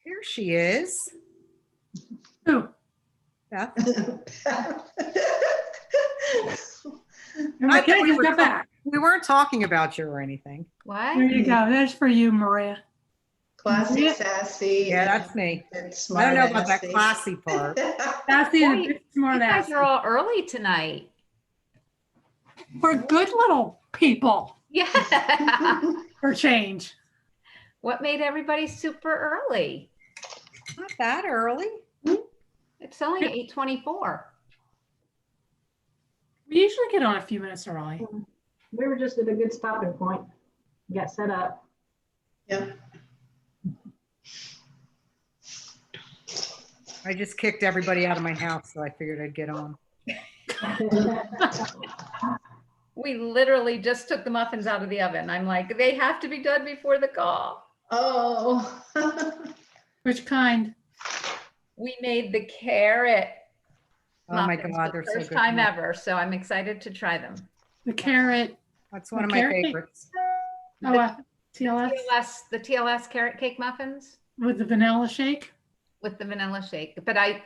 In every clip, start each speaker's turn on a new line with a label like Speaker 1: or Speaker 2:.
Speaker 1: Here she is.
Speaker 2: Ooh,
Speaker 1: Beth.
Speaker 2: my kid just got back.
Speaker 1: We weren't talking about you or anything.
Speaker 3: What?
Speaker 2: There you go. That's for you, Maria.
Speaker 4: Classy,
Speaker 2: Yeah.
Speaker 4: sassy.
Speaker 1: Yeah, that's me.
Speaker 4: And
Speaker 1: I
Speaker 4: smart.
Speaker 1: don't know about that classy part.
Speaker 2: Sassy and a
Speaker 3: Boy,
Speaker 2: bit
Speaker 3: you
Speaker 2: smart
Speaker 3: guys
Speaker 2: ass.
Speaker 3: are all early tonight.
Speaker 2: We're good little people
Speaker 3: Yeah.
Speaker 2: for change.
Speaker 3: What made everybody super early?
Speaker 1: Not that early.
Speaker 3: It's only 8:24.
Speaker 2: We usually get on a few minutes early.
Speaker 5: We were just at a good stopping point. Got set up.
Speaker 4: Yeah.
Speaker 1: I just kicked everybody out of my house, so I figured I'd get on.
Speaker 3: We literally just took the muffins out of the oven. I'm like, they have to be done before the call.
Speaker 4: Oh.
Speaker 2: Which kind?
Speaker 3: We made the carrot
Speaker 1: Oh my
Speaker 3: muffins
Speaker 1: God,
Speaker 3: for
Speaker 1: they're
Speaker 3: the
Speaker 1: so
Speaker 3: first
Speaker 1: good.
Speaker 3: time ever. So I'm excited to try them.
Speaker 2: The carrot.
Speaker 1: That's one of my
Speaker 2: Carrot cake.
Speaker 1: favorites.
Speaker 2: Oh, TLS
Speaker 3: The TLS carrot cake muffins
Speaker 2: with the vanilla shake.
Speaker 3: with the vanilla shake. But I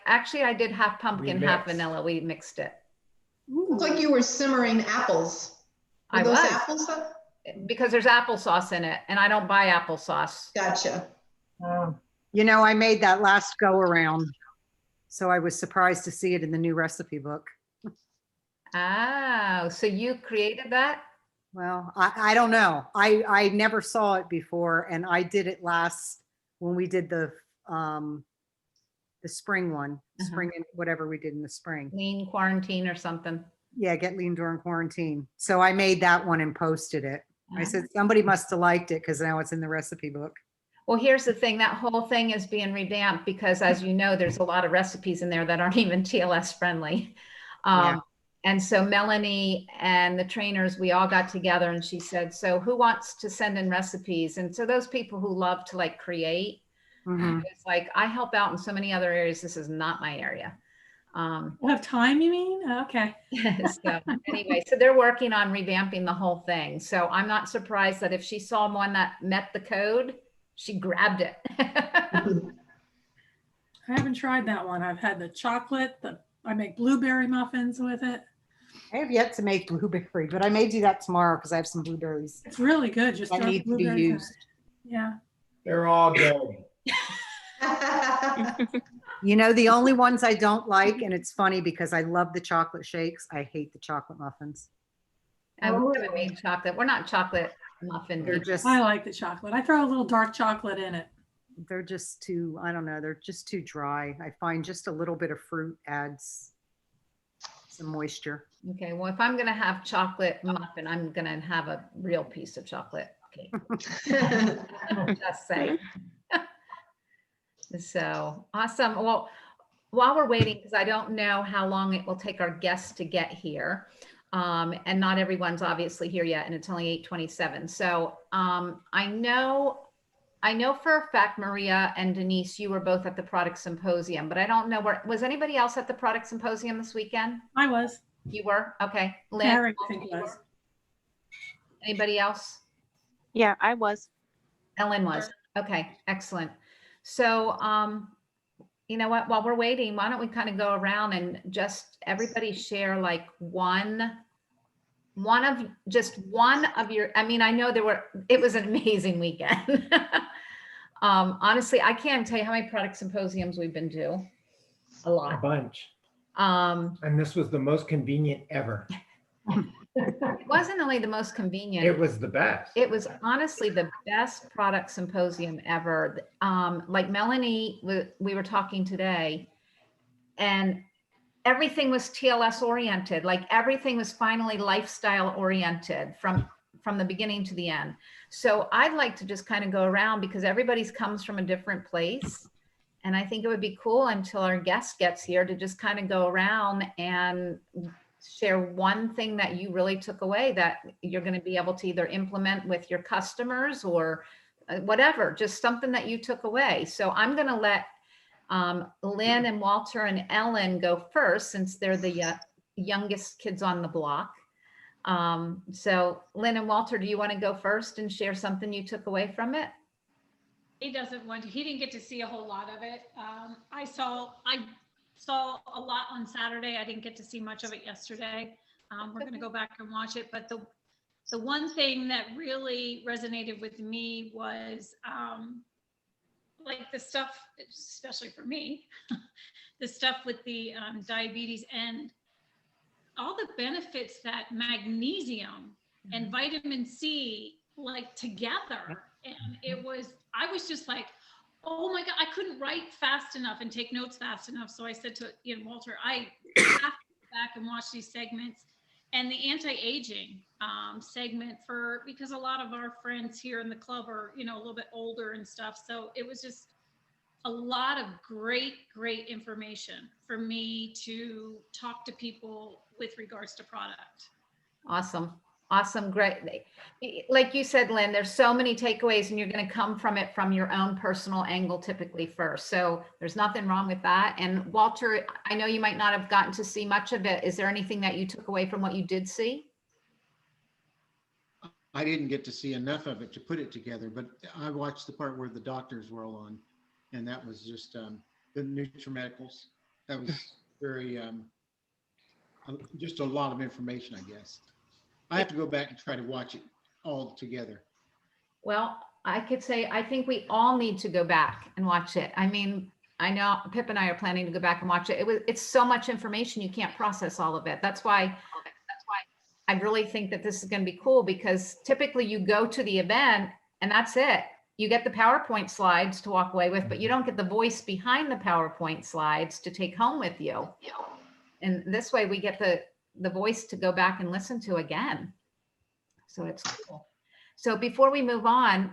Speaker 3: did half pumpkin, half vanilla. We mixed it.
Speaker 2: Ooh.
Speaker 4: It's like you were simmering apples. Were
Speaker 3: I
Speaker 4: those
Speaker 3: was.
Speaker 4: applesauce?
Speaker 3: Because there's applesauce in it, and I don't buy applesauce.
Speaker 4: Gotcha.
Speaker 1: You know, I made that last go around, so I was surprised to see it in the new recipe book.
Speaker 3: Oh, so you created that?
Speaker 1: Well, I don't know. I never saw it before, and I did it last when we did the spring one, spring and whatever we did in the spring.
Speaker 3: Lean quarantine or something.
Speaker 1: Yeah, get lean during quarantine. So I made that one and posted it. I said somebody must have liked it because now it's in the recipe book.
Speaker 3: Well, here's the thing, that whole thing is being revamped because, as you know, there's a lot of recipes in there that aren't even TLS friendly.
Speaker 1: Yeah.
Speaker 3: And so Melanie and the trainers, we all got together and she said, so who wants to send in recipes? And so those people who love to like create, it's like, I help out in so many other areas. This is not my area.
Speaker 2: We'll have time, you mean? Okay.
Speaker 3: So anyway, so they're working on revamping the whole thing. So I'm not surprised that if she saw one that met the code, she grabbed it.
Speaker 2: I haven't tried that one. I've had the chocolate, I make blueberry muffins with it.
Speaker 1: I have yet to make blueberry, but I may do that tomorrow because I have some blueberries
Speaker 2: It's really good. Just
Speaker 1: that
Speaker 2: throw the
Speaker 1: need to be
Speaker 2: blueberries in
Speaker 1: used.
Speaker 2: it. Yeah.
Speaker 6: They're all good.
Speaker 1: You know, the only ones I don't like, and it's funny because I love the chocolate shakes. I hate the chocolate muffins.
Speaker 3: I haven't made chocolate. We're not chocolate muffin
Speaker 1: They're
Speaker 3: people.
Speaker 1: just,
Speaker 2: I like the chocolate. I throw a little dark chocolate in it.
Speaker 1: they're just too, I don't know, they're just too dry. I find just a little bit of fruit adds some moisture.
Speaker 3: Okay, well, if I'm gonna have chocolate muffin, I'm gonna have a real piece of chocolate cake. Just say. So awesome. Well, while we're waiting, because I don't know how long it will take our guests to get here, and not everyone's obviously here yet, and it's only 8:27. So I know for a fact, Maria and Denise, you were both at the product symposium, but I don't know was anybody else at the product symposium this weekend?
Speaker 2: I was.
Speaker 3: You were? Okay. Lynn,
Speaker 2: Harry, I think
Speaker 3: you
Speaker 2: was.
Speaker 3: were? Anybody else?
Speaker 7: Yeah, I was.
Speaker 3: Ellen was. Okay, excellent. So, you know what, while we're waiting, why don't we kind of go around and just everybody share like one of your, I mean, I know it was an amazing weekend. Honestly, I can't tell you how many product symposiums we've been to. A
Speaker 6: A
Speaker 3: lot.
Speaker 6: bunch.
Speaker 3: Um,
Speaker 6: And this was the most convenient ever.
Speaker 3: it wasn't only the most convenient.
Speaker 6: It was the best.
Speaker 3: It was honestly the best product symposium ever. Like Melanie, we were talking today, and everything was TLS oriented. Like everything was finally lifestyle oriented from the beginning to the end. So I'd like to just kind of go around because everybody's comes from a different place. And I think it would be cool until our guest gets here to just kind of go around and share one thing that you really took away that you're going to be able to either implement with your customers or whatever, just something that you took away. So I'm going to let Lynn and Walter and Ellen go first since they're the youngest kids on the block. So Lynn and Walter, do you want to go first and share something you took away from it?
Speaker 8: he doesn't want to, he didn't get to see a whole lot of it. I saw a lot on Saturday. I didn't get to see much of it yesterday. We're going to go back and watch it. But the one thing that really resonated with me was like the stuff, especially for me, the stuff with the diabetes and all the benefits that magnesium and vitamin C like together. And I was just like, oh my God, I couldn't write fast enough and take notes fast enough. So I said to Walter, I have to go back and watch these segments and the anti-aging segment because a lot of our friends here in the club are, a little bit older and stuff. So it was just a lot of great information for me to talk to people with regards to product.
Speaker 3: Awesome. Great. Like you said, Lynn, there's so many takeaways and you're going to come from it from your own personal angle typically first. So there's nothing wrong with that. And Walter, I know you might not have gotten to see much of it. Is there anything that you took away from what you did see?
Speaker 9: I didn't get to see enough of it to put it together, but I watched the part where the doctors were all on, and that was just the NutriMedicals. That was very, just a lot of information, I guess. I have to go back and try to watch it all together.
Speaker 3: Well, I could say, I think we all need to go back and watch it. I mean, I know Pip and I are planning to go back and watch it. It's so much information, you can't process all of it. That's why I really think that this is going to be cool, because typically you go to the event and that's it. You get the PowerPoint slides to walk away with, but you don't get the voice behind the PowerPoint slides to take home with you. And this way we get the voice to go back and listen to again. So it's cool. So before we move on,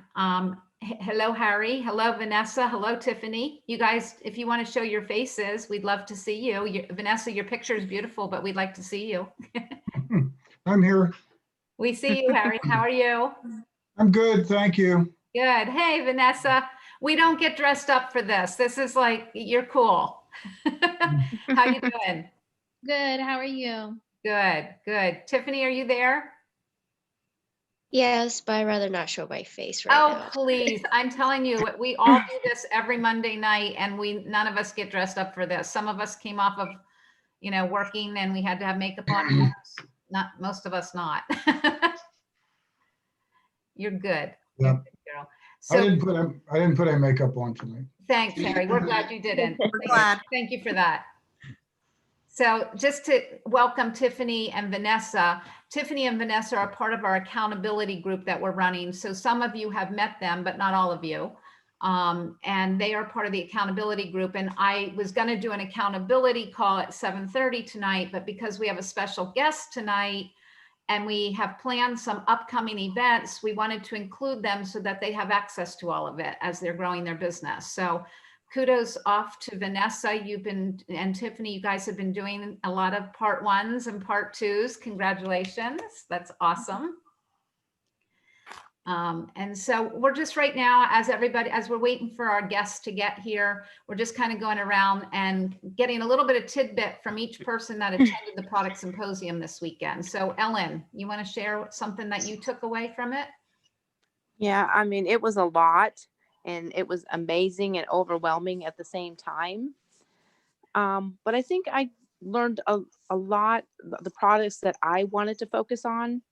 Speaker 3: hello, Harry. Hello, Vanessa. Hello, Tiffany. You guys, if you want to show your faces, we'd love to see you. Vanessa, your picture is beautiful, but we'd like to see you.
Speaker 10: I'm here.
Speaker 3: We see you, Harry. How are you?
Speaker 10: I'm good, thank you.
Speaker 3: Good. Hey, Vanessa. We don't get dressed up for this. This is like, you're cool. How you doing?
Speaker 11: Good. How are you?
Speaker 3: Good. Tiffany, are you there?
Speaker 11: Yes, but I'd rather not show my face right now.
Speaker 3: Oh, please. I'm telling you, we all do this every Monday night and none of us get dressed up for this. Some of us came off of, working and we had to have makeup on. Not most of us not. You're good.
Speaker 10: Yeah.
Speaker 3: You're good, girl. So,
Speaker 10: I didn't put any makeup on tonight.
Speaker 3: thanks, Harry. We're glad you didn't.
Speaker 1: We're glad.
Speaker 3: Thank you for that. So just to welcome Tiffany and Vanessa. Tiffany and Vanessa are part of our accountability group that we're running. So some of you have met them, but not all of you. And they are part of the accountability group. And I was going to do an accountability call at 7:30 tonight, but because we have a special guest tonight and we have planned some upcoming events, we wanted to include them so that they have access to all of it as they're growing their business. So kudos off to Vanessa. And Tiffany, you guys have been doing a lot of part ones and part twos. Congratulations. That's awesome. And so we're just right now, as we're waiting for our guests to get here, we're just kind of going around and getting a little bit of tidbit from each person that attended the product symposium this weekend. So Ellen, you want to share something that you took away from it?
Speaker 7: Yeah, I mean, it was a lot and it was amazing and overwhelming at the same time. But I think I learned a lot, the products that I wanted to focus on.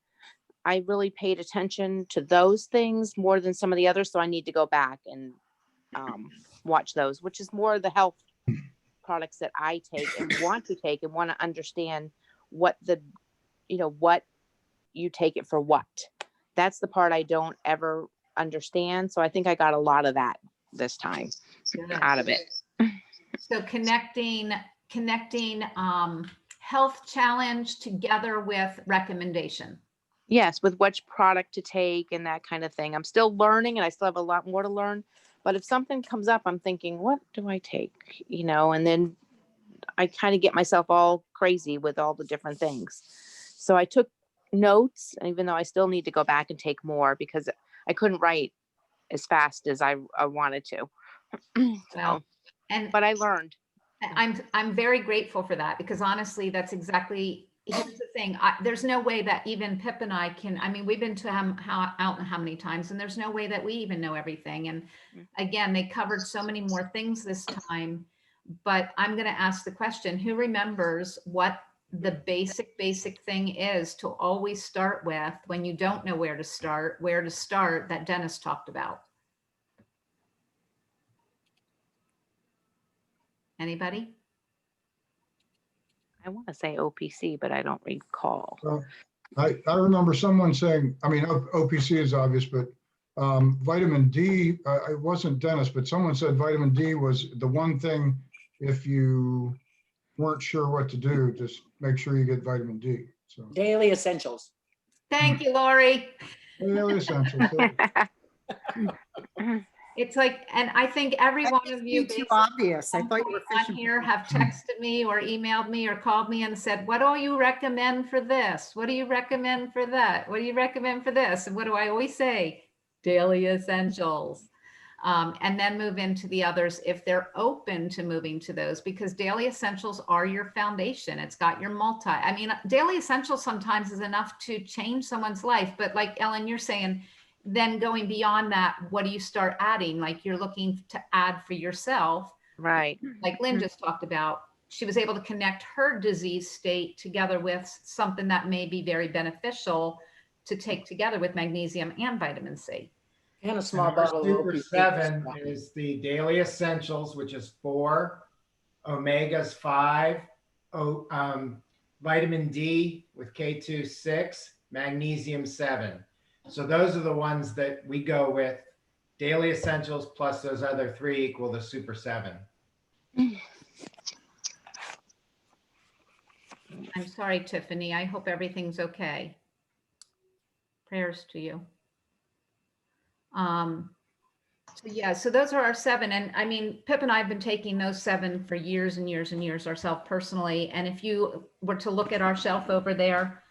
Speaker 7: I really paid attention to those things more than some of the others. So I need to go back and watch those, which is more the health products that I take and want to understand what what you take it for what. That's the part I don't ever understand. So I think I got a lot of that this time out of it.
Speaker 3: So connecting health challenge together with recommendation.
Speaker 7: Yes, with which product to take and that kind of thing. I'm still learning and I still have a lot more to learn. But if something comes up, I'm thinking, what do I take? And then I kind of get myself all crazy with all the different things. So I took notes, even though I still need to go back and take more because I couldn't write as fast as I wanted to.
Speaker 3: Well,
Speaker 7: but I learned.
Speaker 3: I'm very grateful for that because honestly, that's exactly, here's the thing. There's no way that even Pip and I can, I mean, we've been to him out how many times, and there's no way that we even know everything. And again, they covered so many more things this time, but I'm going to ask the question, who remembers what the basic thing is to always start with when you don't know where to start that Dennis talked about? Anybody?
Speaker 7: I want to say OPC, but I don't recall.
Speaker 10: Well, I remember someone saying, I mean, OPC is obvious, but vitamin D, it wasn't Dennis, but someone said vitamin D was the one thing, if you weren't sure what to do, just make sure you get vitamin D. So
Speaker 12: Daily essentials.
Speaker 3: Thank you, Lori.
Speaker 10: daily essentials.
Speaker 3: It's like, and I think every
Speaker 1: That
Speaker 3: one
Speaker 1: must
Speaker 3: of you
Speaker 1: be too
Speaker 3: basically
Speaker 1: obvious. I thought you were
Speaker 3: on
Speaker 1: fishing.
Speaker 3: here
Speaker 1: for-
Speaker 3: have texted me or emailed me or called me and said, what do you recommend for this? What do you recommend for that? What do you recommend for this? And what do I always say? Daily essentials. And then move into the others if they're open to moving to those, because daily essentials are your foundation. It's got your I mean, daily essentials sometimes is enough to change someone's life. But like Ellen, you're saying, then going beyond that, what do you start adding? Like you're looking to add for yourself.
Speaker 7: Right.
Speaker 3: Like Lynn just talked about, she was able to connect her disease state together with something that may be very beneficial to take together with magnesium and vitamin C.
Speaker 12: And a
Speaker 6: And
Speaker 12: small
Speaker 6: our
Speaker 12: bottle of
Speaker 6: Super
Speaker 12: OPC.
Speaker 6: 7 is the daily essentials, which is 4, omegas 5, vitamin D with K2 6, magnesium 7. So those are the ones that we go with. Daily essentials plus those other 3 equal the Super 7.
Speaker 3: I'm sorry, Tiffany. I hope everything's okay. Prayers to you. So yeah, so those are our 7. And I mean, Pip and I have been taking those 7 for years and years and years ourselves personally. And if you were to look at our shelf over there,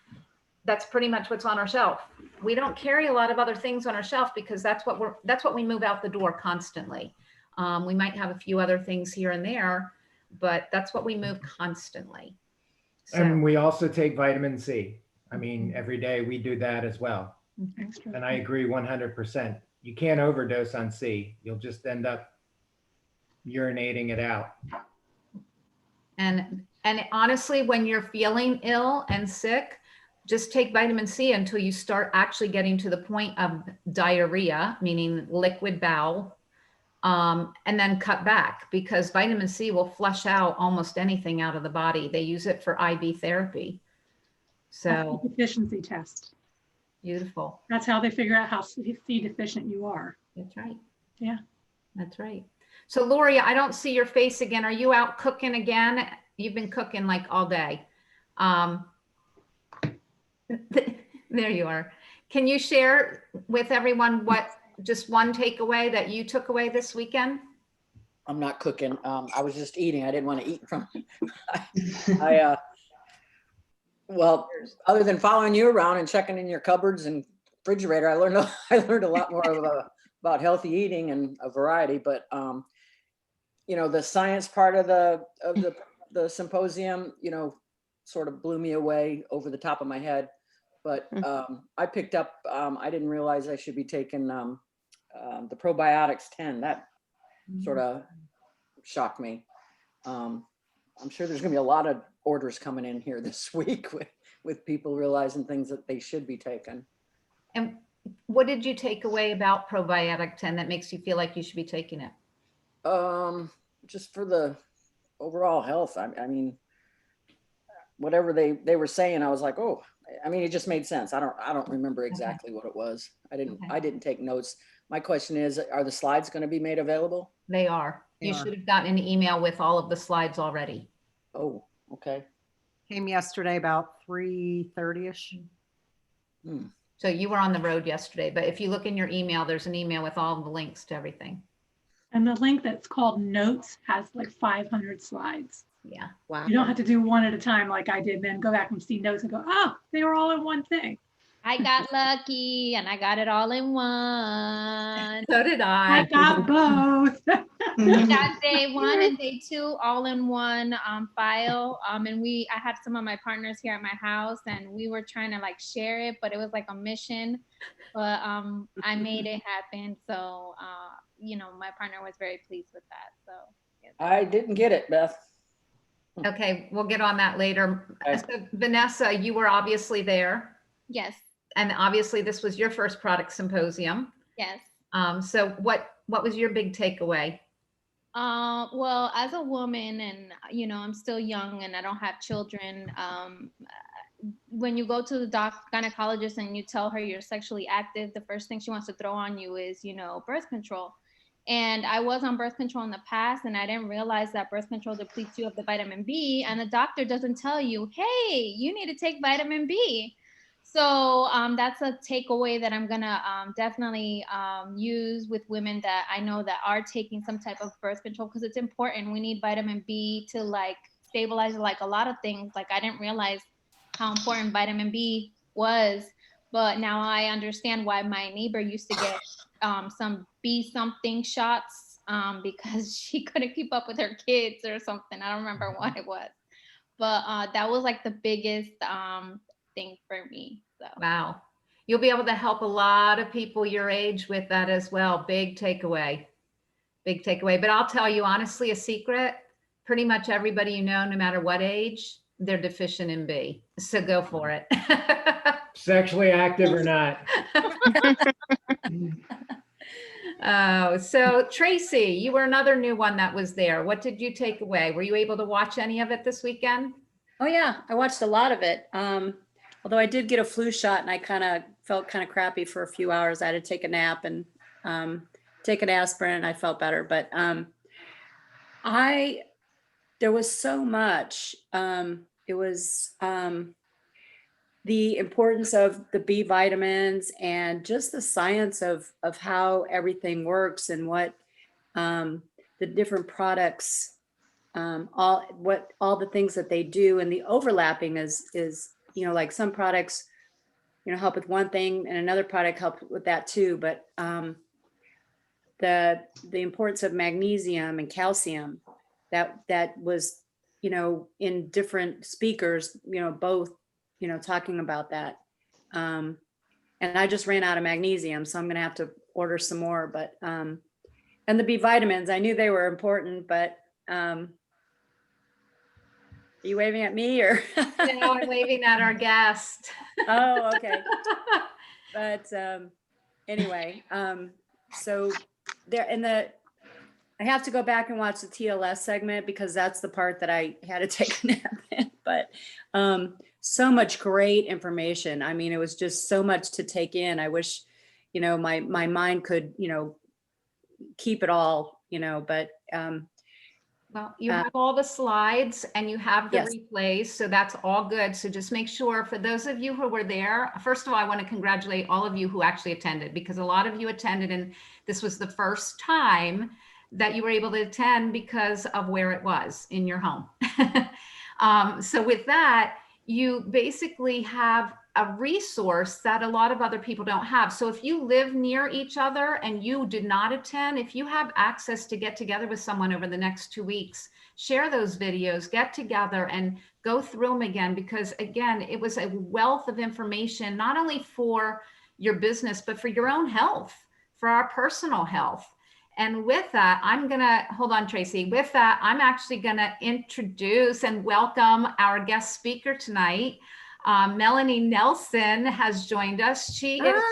Speaker 3: that's pretty much what's on our shelf. We don't carry a lot of other things on our shelf because that's what we move out the door constantly. We might have a few other things here and there, but that's what we move constantly. So,
Speaker 6: And we also take vitamin C. I mean, every day we do that as well. And I agree 100%. You can't overdose on C. You'll just end up urinating it out.
Speaker 3: and honestly, when you're feeling ill and sick, just take vitamin C until you start actually getting to the point of diarrhea, meaning liquid bowel, and then cut back, because vitamin C will flush out almost anything out of the body. They use it for IV therapy. So
Speaker 2: Deficiency test.
Speaker 3: beautiful.
Speaker 2: That's how they figure out how C deficient you are.
Speaker 3: That's right.
Speaker 2: Yeah.
Speaker 3: That's right. So Lori, I don't see your face again. Are you out cooking again? You've been cooking like all day. There you are. Can you share with everyone what just one takeaway that you took away this weekend?
Speaker 12: I'm not cooking. I was just eating. I didn't want to eat from. Well, other than following you around and checking in your cupboards and refrigerator, I learned a lot more about healthy eating and a variety. But you know, the science part of the symposium, you know, sort of blew me away over the top of my head. But I picked up. I didn't realize I should be taking the probiotics 10. That sort of shocked me. I'm sure there's going to be a lot of orders coming in here this week with people realizing things that they should be taking.
Speaker 3: And what did you take away about probiotic 10 that makes you feel like you should be taking it?
Speaker 12: Just for the overall health. I mean, whatever they were saying, I was like, oh, I mean, it just made sense. I don't remember exactly what it was. I didn't take notes. My question is, are the slides going to be made available?
Speaker 3: They are. You should have gotten an email with all of the slides already.
Speaker 12: Oh, okay.
Speaker 1: Came yesterday about 3:30ish.
Speaker 3: So you were on the road yesterday, but if you look in your email, there's an email with all of the links to everything.
Speaker 2: And the link that's called Notes has like 500 slides.
Speaker 3: Yeah.
Speaker 11: Wow.
Speaker 2: You don't have to do one at a time like I did, then go back and see notes and go, oh, they were all in one thing.
Speaker 11: I got lucky and I got it all in one.
Speaker 3: So did
Speaker 2: I
Speaker 3: I.
Speaker 2: got both.
Speaker 11: We got day 1 and day 2 all in one file. And I had some of my partners here at my house, and we were trying to like share it, but it was like a mission. But I made it happen. So my partner was very pleased with that. So
Speaker 12: I didn't get it, Beth.
Speaker 3: Okay, we'll get on that later.
Speaker 12: Okay.
Speaker 3: So Vanessa, you were obviously there,
Speaker 11: yes,
Speaker 3: and obviously this was your first product symposium.
Speaker 11: yes.
Speaker 3: So what was your big takeaway?
Speaker 11: Well, as a woman, and I'm still young and I don't have children. When you go to the gynecologist and you tell her you're sexually active, the first thing she wants to throw on you is, birth control. And I was on birth control in the past, and I didn't realize that birth control depletes you of the vitamin B, and the doctor doesn't tell you, hey, you need to take vitamin B. So that's a takeaway that I'm gonna definitely use with women that I know that are taking some type of birth control, because it's important. We need vitamin B to like stabilize like a lot of things. Like I didn't realize how important vitamin B was, but now I understand why my neighbor used to get some B something shots because she couldn't keep up with her kids or something. I don't remember what it was, but that was like the biggest thing for me. So
Speaker 3: Wow. You'll be able to help a lot of people your age with that as well. Big takeaway. Big takeaway. But I'll tell you honestly, a secret, pretty much everybody you know, no matter what age, they're deficient in B. So go for it.
Speaker 6: Sexually active or not.
Speaker 3: Oh, so Tracy, you were another new one that was there. What did you take away? Were you able to watch any of it this weekend?
Speaker 13: Oh yeah, I watched a lot of it. Although I did get a flu shot and I kind of felt kind of crappy for a few hours. I had to take a nap and take an aspirin, and I felt better. But there was so much. It was the importance of the B vitamins and just the science of how everything works and what the different products, all the things that they do, and the overlapping is like some products help with one thing and another product help with that too. But the importance of magnesium and calcium that was in different speakers, both talking about that. And I just ran out of magnesium, so I'm going to have to order some more. But and the B vitamins, I knew they were important, but are you waving at me or?
Speaker 3: No, I'm waving at our guest.
Speaker 13: Oh, okay. But anyway, so there I have to go back and watch the TLS segment because that's the part that I had to take a nap in. But so much great information. I mean, it was just so much to take in. I wish, my mind could, keep it all, but
Speaker 3: well, you have all the slides and you have the
Speaker 13: Yes.
Speaker 3: replays, so that's all good. So just make sure, for those of you who were there, first of all, I want to congratulate all of you who actually attended, because a lot of you attended and this was the first time that you were able to attend because of where it was in your home. So with that, you basically have a resource that a lot of other people don't have. So if you live near each other and you did not attend, if you have access to get together with someone over the next 2 weeks, share those videos, get together and go through them again, because again, it was a wealth of information, not only for your business, but for your own health, for our personal health. And with that, hold on, Tracy. With that, I'm actually gonna introduce and welcome our guest speaker tonight. Melanie Nelson has joined us. She is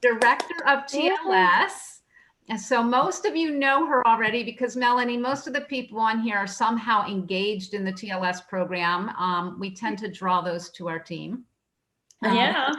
Speaker 3: director of TLS. And so most of you know her already because Melanie, most of the people on here are somehow engaged in the TLS program. We tend to draw those to our team.
Speaker 14: Yeah.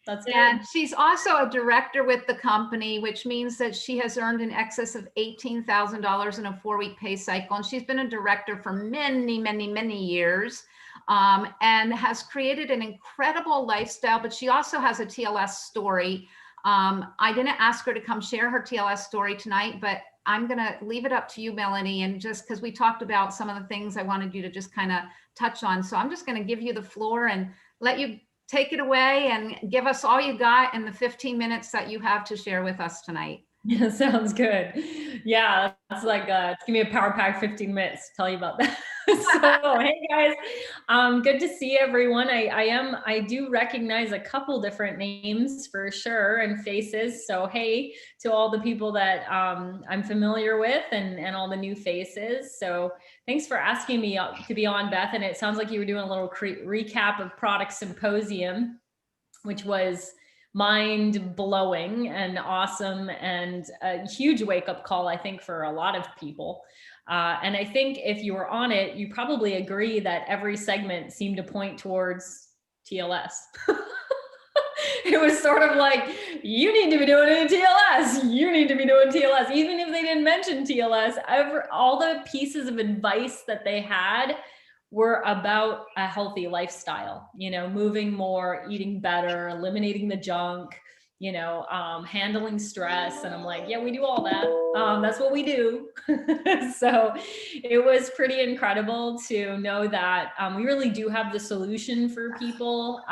Speaker 14: That's good.
Speaker 3: And she's also a director with the company, which means that she has earned in excess of $18,000 in a 4-week pay cycle. And she's been a director for many, many, many years. And has created an incredible lifestyle, but she also has a TLS story. I didn't ask her to come share her TLS story tonight, but I'm going to leave it up to you, Melanie, and just because we talked about some of the things I wanted you to just kind of touch on. So I'm just going to give you the floor and let you take it away and give us all you got in the 15 minutes that you have to share with us tonight.
Speaker 14: Yeah, sounds good. Yeah, that's like, just give me a power pack 15 minutes to tell you about that. So, hey guys, good to see everyone. I do recognize a couple different names for sure and faces. So, hey to all the people that I'm familiar with and all the new faces. So, thanks for asking me to be on, Beth. And it sounds like you were doing a little recap of Product Symposium, which was mind blowing and awesome and a huge wake up call, I think, for a lot of people. And I think if you were on it, you probably agree that every segment seemed to point towards TLS. It was sort of like, you need to be doing it in TLS. You need to be doing TLS. Even if they didn't mention TLS, all the pieces of advice that they had were about a healthy lifestyle, moving more, eating better, eliminating the junk, handling stress. And I'm like, yeah, we do all that. That's what we do. So it was pretty incredible to know that we really do have the solution for people,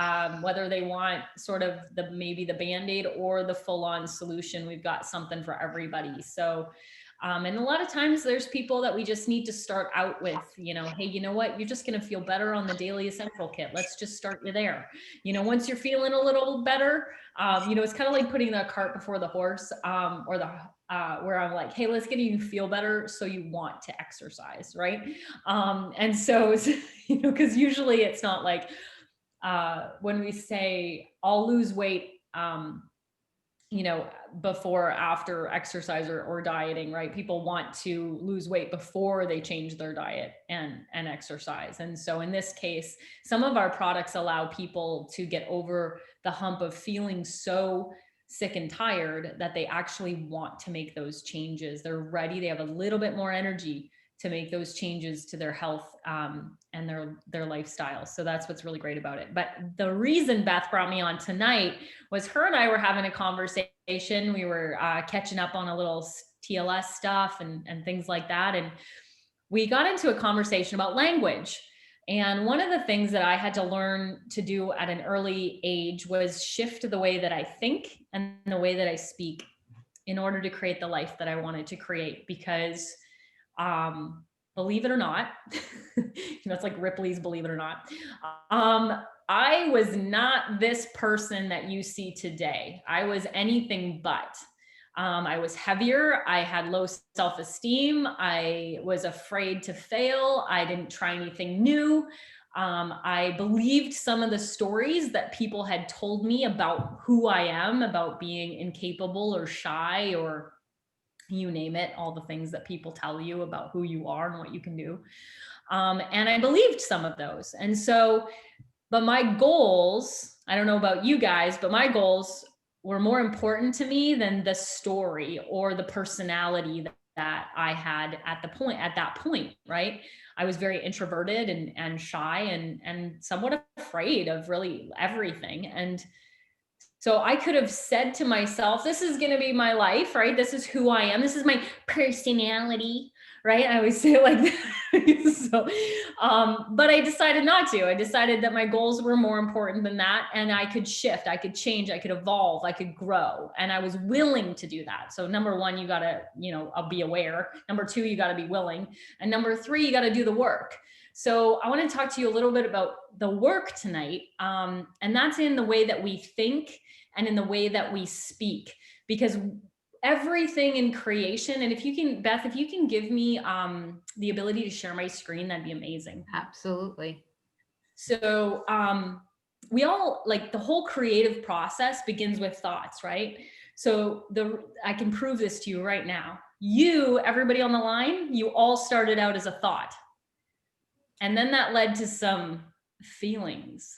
Speaker 14: whether they want sort of maybe the Band-Aid or the full-on solution. We've got something for everybody. So and a lot of times there's people that we just need to start out with, hey, you know what? You're just going to feel better on the Daily Essential Kit. Let's just start you there. Once you're feeling a little better, it's kind of like putting the cart before the horse, or where I'm like, hey, let's get you feel better so you want to exercise, right? And so, because usually it's not like when we say I'll lose weight, before, after exercise or dieting, right? People want to lose weight before they change their diet and exercise. And so in this case, some of our products allow people to get over the hump of feeling so sick and tired that they actually want to make those changes. They're ready. They have a little bit more energy to make those changes to their health and their lifestyle. So that's what's really great about it. But the reason Beth brought me on tonight was her and I were having a conversation. We were catching up on a little TLS stuff and things like that. And we got into a conversation about language. And one of the things that I had to learn to do at an early age was shift the way that I think and the way that I speak in order to create the life that I wanted to create. Because believe it or not, it's like Ripley's Believe It or Not. I was not this person that you see today. I was anything but. I was heavier. I had low self-esteem. I was afraid to fail. I didn't try anything new. I believed some of the stories that people had told me about who I am, about being incapable or shy or you name it, all the things that people tell you about who you are and what you can do. And I believed some of those. And so, but my goals, I don't know about you guys, but my goals were more important to me than the story or the personality that I had at that point, right? I was very introverted and shy and somewhat afraid of really everything. And so I could have said to myself, this is going to be my life, right? This is who I am. This is my personality, right? I always say it like that. So, but I decided not to. I decided that my goals were more important than that. And I could shift, I could change, I could evolve, I could grow. And I was willing to do that. So number one, you got to, be aware. Number two, you got to be willing. And number three, you got to do the work. So I want to talk to you a little bit about the work tonight. And that's in the way that we think and in the way that we speak, because everything in creation, and if you can, Beth, if you can give me the ability to share my screen, that'd be amazing.
Speaker 3: Absolutely.
Speaker 14: So we all, like, the whole creative process begins with thoughts, right? So I can prove this to you right now. Everybody on the line, you all started out as a thought. And then that led to some feelings.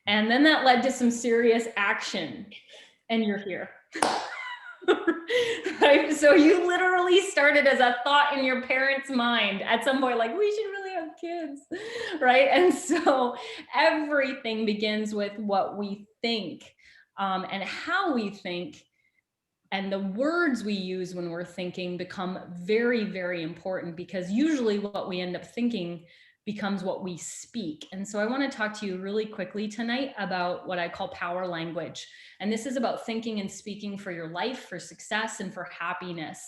Speaker 14: And then that led to some serious action. And you're here. Right? So you literally started as a thought in your parents' mind at some point, like, we should really have kids, right? And so everything begins with what we think and how we think. And the words we use when we're thinking become very, very important, because usually what we end up thinking becomes what we speak. And so I want to talk to you really quickly tonight about what I call power language. And this is about thinking and speaking for your life, for success, and for happiness.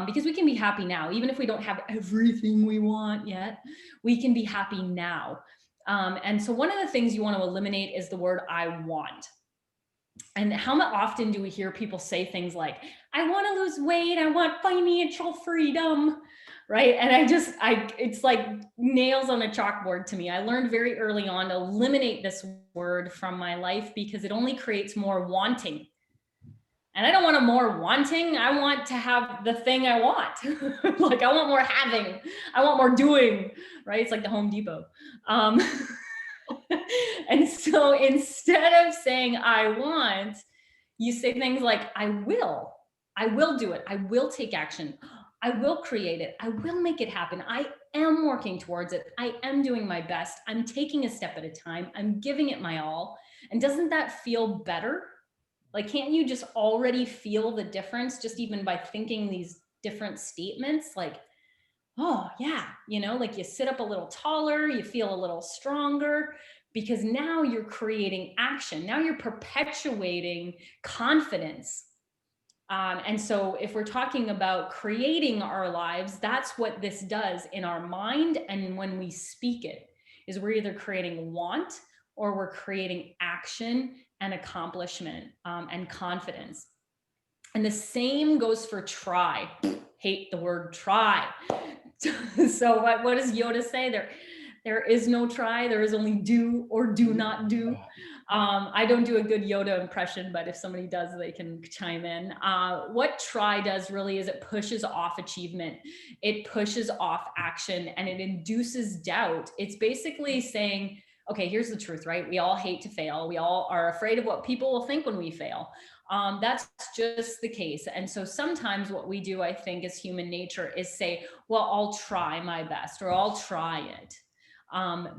Speaker 14: Because we can be happy now, even if we don't have everything we want yet, we can be happy now. And so one of the things you want to eliminate is the word I want. And how often do we hear people say things like, I want to lose weight, I want financial freedom, right? And it's like nails on a chalkboard to me. I learned very early on to eliminate this word from my life because it only creates more wanting. And I don't want more wanting. I want to have the thing I want. Like I want more having. I want more doing, right? It's like the Home Depot. And so instead of saying I want, you say things like I will do it. I will take action. I will create it. I will make it happen. I am working towards it. I am doing my best. I'm taking a step at a time. I'm giving it my all. And doesn't that feel better? Like, can't you just already feel the difference just even by thinking these different statements? Like, oh yeah, like you sit up a little taller, you feel a little stronger because now you're creating action. Now you're perpetuating confidence. And so if we're talking about creating our lives, that's what this does in our mind. And when we speak it, is we're either creating want or we're creating action and accomplishment and confidence. And the same goes for try. Hate the word try. So what does Yoda say? There is no try. There is only do or do not do. I don't do a good Yoda impression, but if somebody does, they can chime in. What try does really is it pushes off achievement. It pushes off action and it induces doubt. It's basically saying, okay, here's the truth, right? We all hate to fail. We all are afraid of what people will think when we fail. That's just the case. And so sometimes what we do, I think, as human nature is say, well, I'll try my best or I'll try it.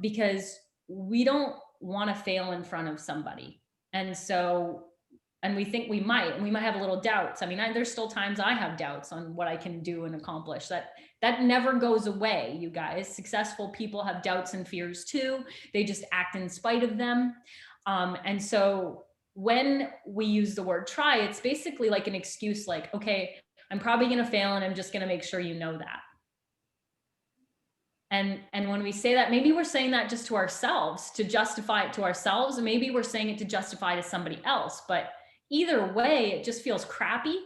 Speaker 14: Because we don't want to fail in front of somebody. And we think we might, and we might have a little doubts. I mean, there's still times I have doubts on what I can do and accomplish. That never goes away, you guys. Successful people have doubts and fears too. They just act in spite of them. And so when we use the word try, it's basically like an excuse, like, okay, I'm probably going to fail and I'm just going to make sure you know that. And when we say that, maybe we're saying that just to ourselves, to justify it to ourselves, and maybe we're saying it to justify it to somebody else. But either way, it just feels crappy.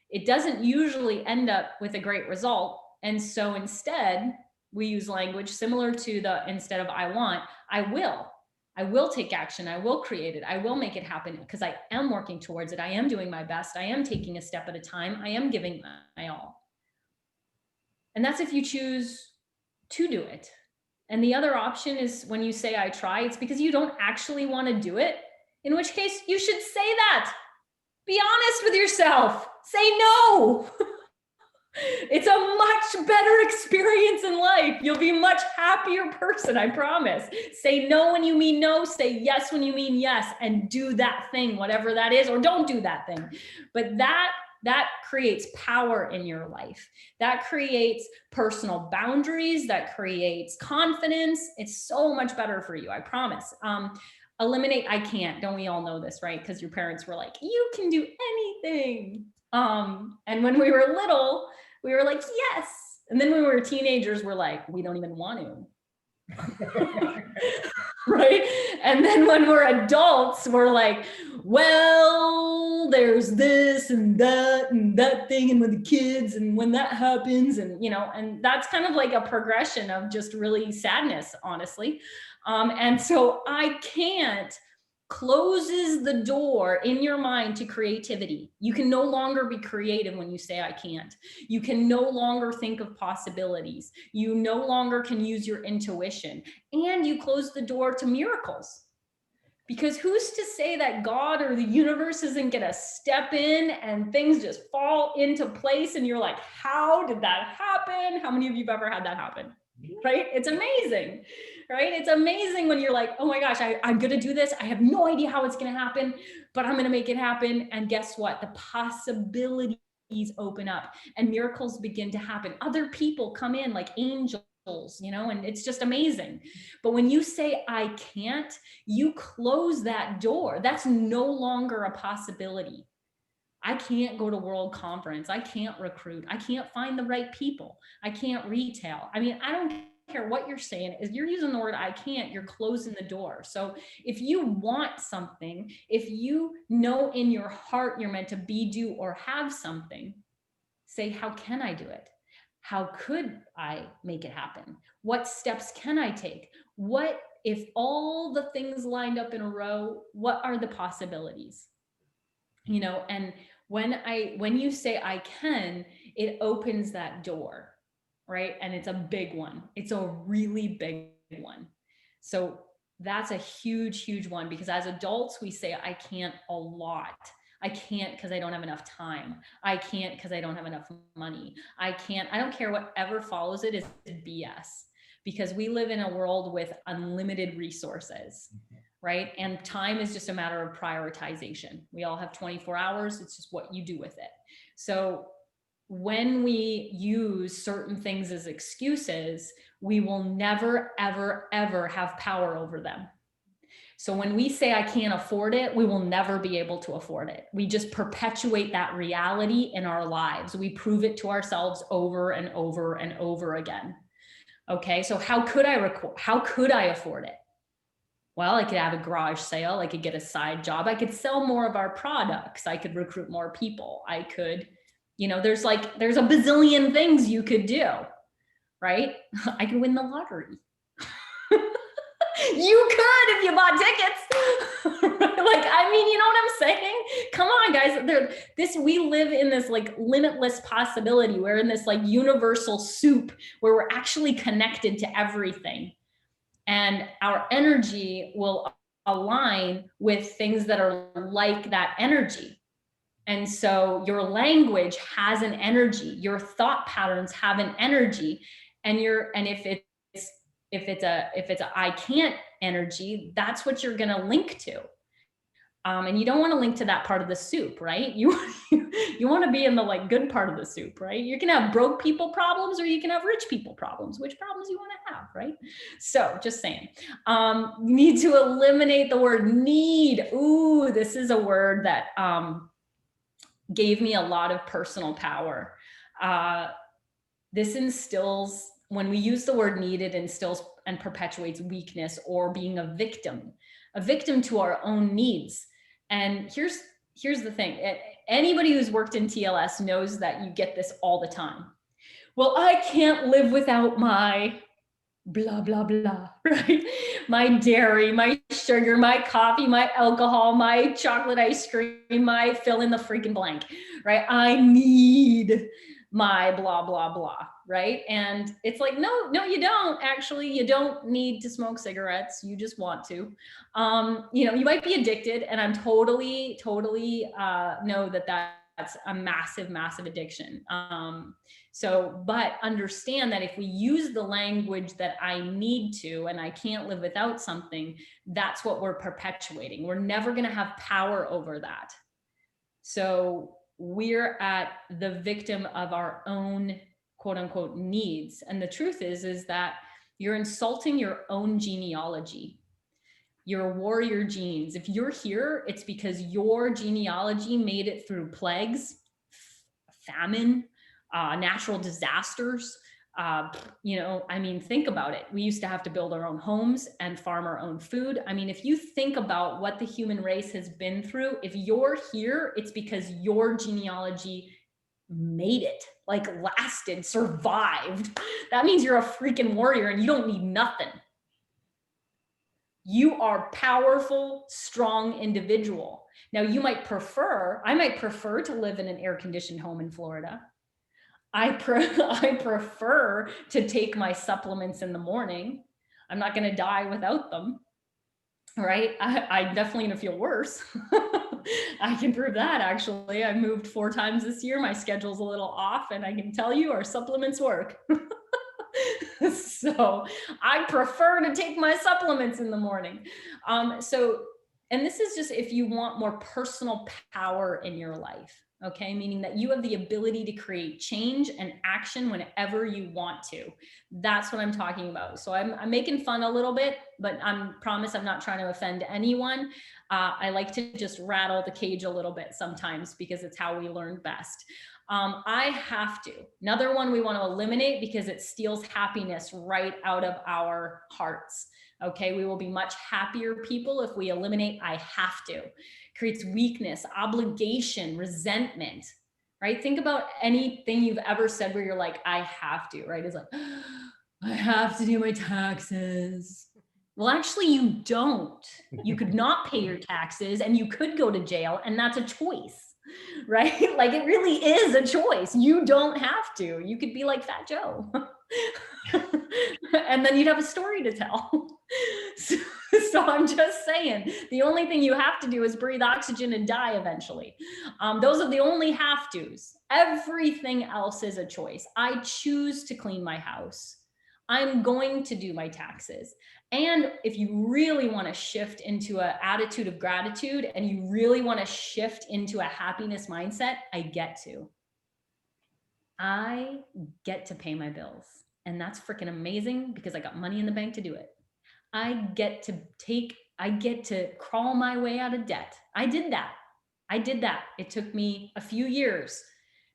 Speaker 14: It doesn't usually end up with a great result. And so instead, we use language similar to instead of I want, I will take action. I will create it. I will make it happen because I am working towards it. I am doing my best. I am taking a step at a time. I am giving my all. And that's if you choose to do it. And the other option is when you say I try, it's because you don't actually want to do it, in which case you should say that. Be honest with yourself. Say no. It's a much better experience in life. You'll be a much happier person, I promise. Say no when you mean no, say yes when you mean yes, and do that thing, whatever that is, or don't do that thing. But that creates power in your life. That creates personal boundaries. That creates confidence. It's so much better for you, I promise. Eliminate I can't. Don't we all know this, right? Because your parents were like, you can do anything. And when we were little, we were like, yes. And then when we were teenagers, we're like, we don't even want to. Right? And then when we're adults, we're like, well, there's this and that thing, and with the kids, and when that happens, and and that's kind of like a progression of just really sadness, honestly. And so I can't closes the door in your mind to creativity. You can no longer be creative when you say I can't. You can no longer think of possibilities. You no longer can use your intuition, and you close the door to miracles. Because who's to say that God or the universe isn't going to step in and things just fall into place and you're like, how did that happen? How many of you have ever had that happen? Right? It's amazing, right? It's amazing when you're like, oh my gosh, I'm going to do this. I have no idea how it's going to happen, but I'm going to make it happen. And guess what? The possibilities open up and miracles begin to happen. Other people come in like angels you know, and it's just amazing. But when you say, I can't, you close that door. That's no longer a possibility. I can't go to World Conference. I can't recruit. I can't find the right people. I can't retail. I mean, I don't care what you're saying. Is you're using the word I can't, you're closing the door. So if you want something, if you know in your heart you're meant to be, do, or have something, say, how can I do it? How could I make it happen? What steps can I take? What if all the things lined up in a row? What are the possibilities? You know, and when you say I can, it opens that door, right? And it's a big one. It's a really big one. So that's a huge, huge one, because as adults, we say I can't a lot. I can't because I don't have enough time. I can't because I don't have enough money. I can't, I don't care, whatever follows it is BS, because we live in a world with unlimited resources, right? And time is just a matter of prioritization. We all have 24 hours. It's just what you do with it. So when we use certain things as excuses, we will never, ever, ever have power over them. So when we say I can't afford it, we will never be able to afford it. We just perpetuate that reality in our lives. We prove it to ourselves over and over and over again. Okay, so how could I afford it? Well, I could have a garage sale. I could get a side job. I could sell more of our products. I could recruit more people. I could, you know, there's a bazillion things you could do, right? I could win the lottery. You could if you bought tickets. Like, I mean, you know what I'm saying? Come on, guys. We live in this like limitless possibility. We're in this like universal soup where we're actually connected to everything. And our energy will align with things that are like that energy. And so your language has an energy, your thought patterns have an energy, and if it's a I can't energy, that's what you're going to link to. And you don't want to link to that part of the soup, right? You want to be in the like good part of the soup, right? You can have broke people problems, or you can have rich people problems. Which problems you want to have, right? So just saying, you need to eliminate the word need. Ooh, this is a word that gave me a lot of personal power. This instills, when we use the word need, it instills and perpetuates weakness or being a victim to our own needs. And here's the thing. Anybody who's worked in TLS knows that you get this all the time. Well, I can't live without my blah, blah, blah, right? My dairy, my sugar, my coffee, my alcohol, my chocolate ice cream, my fill in the freaking blank, right? I need my blah, blah, blah, right? And it's like, no, you don't. Actually, you don't need to smoke cigarettes. You just want to. You know, you might be addicted, and I'm totally know that that's a massive, massive addiction. But understand that if we use the language that I need to, and I can't live without something, that's what we're perpetuating. We're never going to have power over that. So we're at the victim of our own quote unquote needs. And the truth is that you're insulting your own genealogy, your warrior genes. If you're here, it's because your genealogy made it through plagues, famine, natural disasters. You know, I mean, think about it. We used to have to build our own homes and farm our own food. I mean, if you think about what the human race has been through, if you're here, it's because your genealogy made it, like lasted, survived. That means you're a freaking warrior and you don't need nothing. You are powerful, strong individual. Now I might prefer to live in an air-conditioned home in Florida. I prefer to take my supplements in the morning. I'm not going to die without them, right? I'm definitely going to feel worse. I can prove that, actually. I moved 4 times this year. My schedule's a little off, and I can tell you our supplements work. So I prefer to take my supplements in the morning. And this is just if you want more personal power in your life. Okay, meaning that you have the ability to create change and action whenever you want to. That's what I'm talking about. So I'm making fun a little bit, but I promise I'm not trying to offend anyone. I like to just rattle the cage a little bit sometimes because it's how we learn best. I have to. Another one we want to eliminate because it steals happiness right out of our hearts. Okay, we will be much happier people if we eliminate I have to. Creates weakness, obligation, resentment, right? Think about anything you've ever said where you're like, I have to, right? It's like, I have to do my taxes. Well, actually, you don't. You could not pay your taxes and you could go to jail, and that's a choice, right? Like it really is a choice. You don't have to. You could be like Fat Joe. And then you'd have a story to tell. So I'm just saying, the only thing you have to do is breathe oxygen and die eventually. Those are the only have tos. Everything else is a choice. I choose to clean my house. I'm going to do my taxes. And if you really want to shift into an attitude of gratitude and you really want to shift into a happiness mindset, I get to pay my bills. And that's freaking amazing because I got money in the bank to do it. I get to crawl my way out of debt. I did that. It took me a few years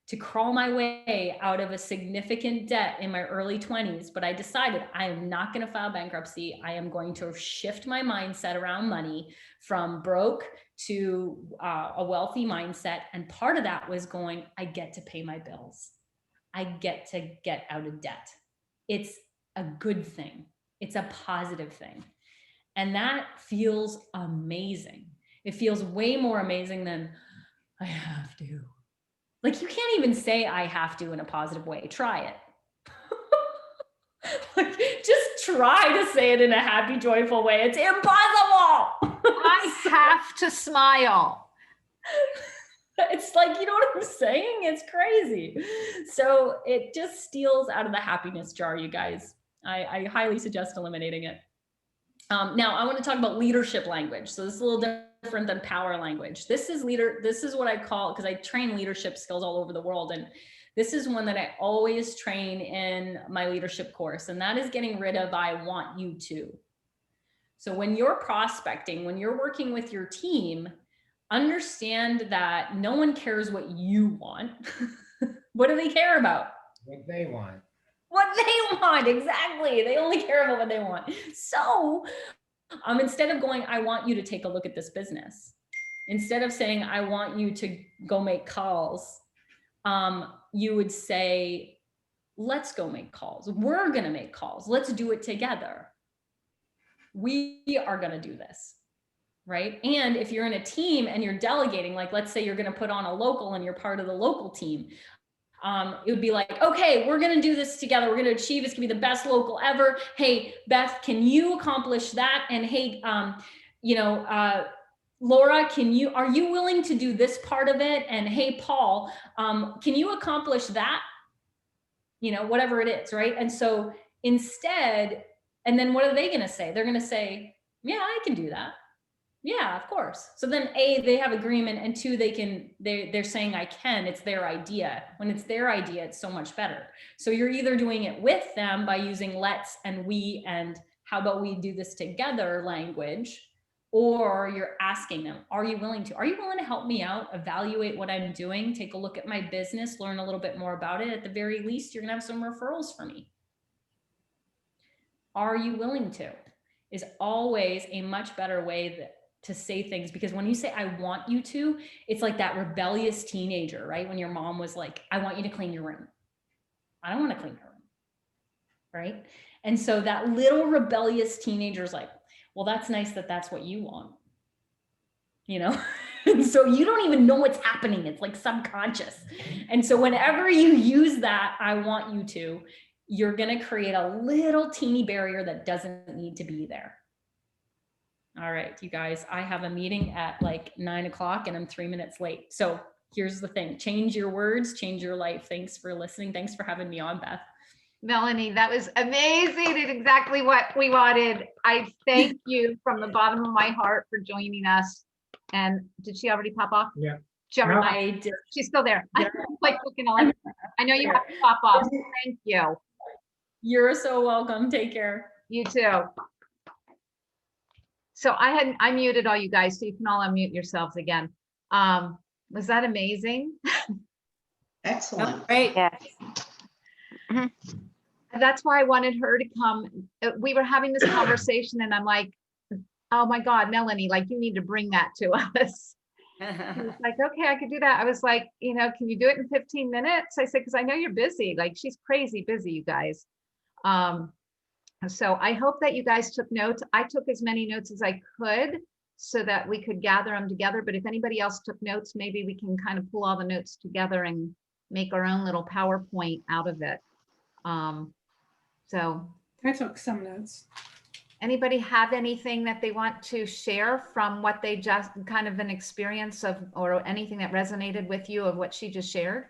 Speaker 14: to crawl my way out of a significant debt in my early 20s, but I decided I am not going to file bankruptcy. I am going to shift my mindset around money from broke to a wealthy mindset. And part of that was going, I get to pay my bills. I get to get out of debt. It's a good thing. It's a positive thing. And that feels amazing. It feels way more amazing than I have to. Like you can't even say I have to in a positive way. Try it. Like, just try to say it in a happy, joyful way. It's impossible.
Speaker 3: I have to smile.
Speaker 14: It's like, you know what I'm saying? It's crazy. So it just steals out of the happiness jar, you guys. I highly suggest eliminating it. Now I want to talk about leadership language. So this is a little different than power language. This is what I call, because I train leadership skills all over the world. And this is one that I always train in my leadership course. And that is getting rid of, I want you to. So when you're prospecting, when you're working with your team, understand that no one cares what you want. What do they care about?
Speaker 6: What they want.
Speaker 14: What they want, exactly. They only care about what they want. So instead of going, I want you to take a look at this business, instead of saying, I want you to go make calls, you would say, let's go make calls. We're going to make calls. Let's do it together. We are going to do this. Right. And if you're in a team and you're delegating, like, let's say you're going to put on a local and you're part of the local team. It would be like, okay, we're going to do this together. We're going to achieve, it's going to be the best local ever. Hey, Beth, can you accomplish that? And hey, Laura, are you willing to do this part of it? And hey, Paul, can you accomplish that? Whatever it is. Right. And so instead, and then what are they going to say? They're going to say, yeah, I can do that. Yeah, of course. So then A, they have agreement, and two, they're saying I can, it's their idea. When it's their idea, it's so much better. So you're either doing it with them by using let's and we and how about we do this together language, or you're asking them, are you willing to help me out, evaluate what I'm doing, take a look at my business, learn a little bit more about it. At the very least, you're gonna have some referrals for me. Are you willing to? Is always a much better way to say things, because when you say, I want you to, it's like that rebellious teenager, right? When your mom was like, I want you to clean your room. I don't want to clean your room, right? And so that little rebellious teenager is like, well, that's nice that that's what you want, And so you don't even know what's happening. It's like subconscious. And so whenever you use that, I want you to, you're going to create a little teeny barrier that doesn't need to be there. All right, you guys, I have a meeting at like 9 o'clock and I'm 3 minutes late. So here's the thing. Change your words, change your life. Thanks for listening. Thanks for having me on, Beth.
Speaker 3: Melanie, that was amazing. It's exactly what we wanted. I thank you from the bottom of my heart for joining us. And did she already pop off?
Speaker 6: Yeah.
Speaker 3: Joey,
Speaker 14: I did.
Speaker 3: she's still there.
Speaker 14: Yeah.
Speaker 3: I'm like looking all over. I know you have to pop off. Thank you.
Speaker 14: You're so welcome. Take care.
Speaker 3: You too. So I muted all you guys, so you can all unmute yourselves again. Was that amazing?
Speaker 4: Excellent.
Speaker 13: Great.
Speaker 7: Yes.
Speaker 3: That's why I wanted her to come. We were having this conversation and I'm like, oh my God, Melanie, like you need to bring that to us. She was like, okay, I could do that. I was like, you know, can you do it in 15 minutes? I said, because I know you're busy. Like she's crazy busy, you guys. So I hope that you guys took notes. I took as many notes as I could so that we could gather them together. But if anybody else took notes, maybe we can kind of pull all the notes together and make our own little PowerPoint out of it. So
Speaker 2: I took some notes.
Speaker 3: anybody have anything that they want to share from what they just kind of an experience of, or anything that resonated with you of what she just shared?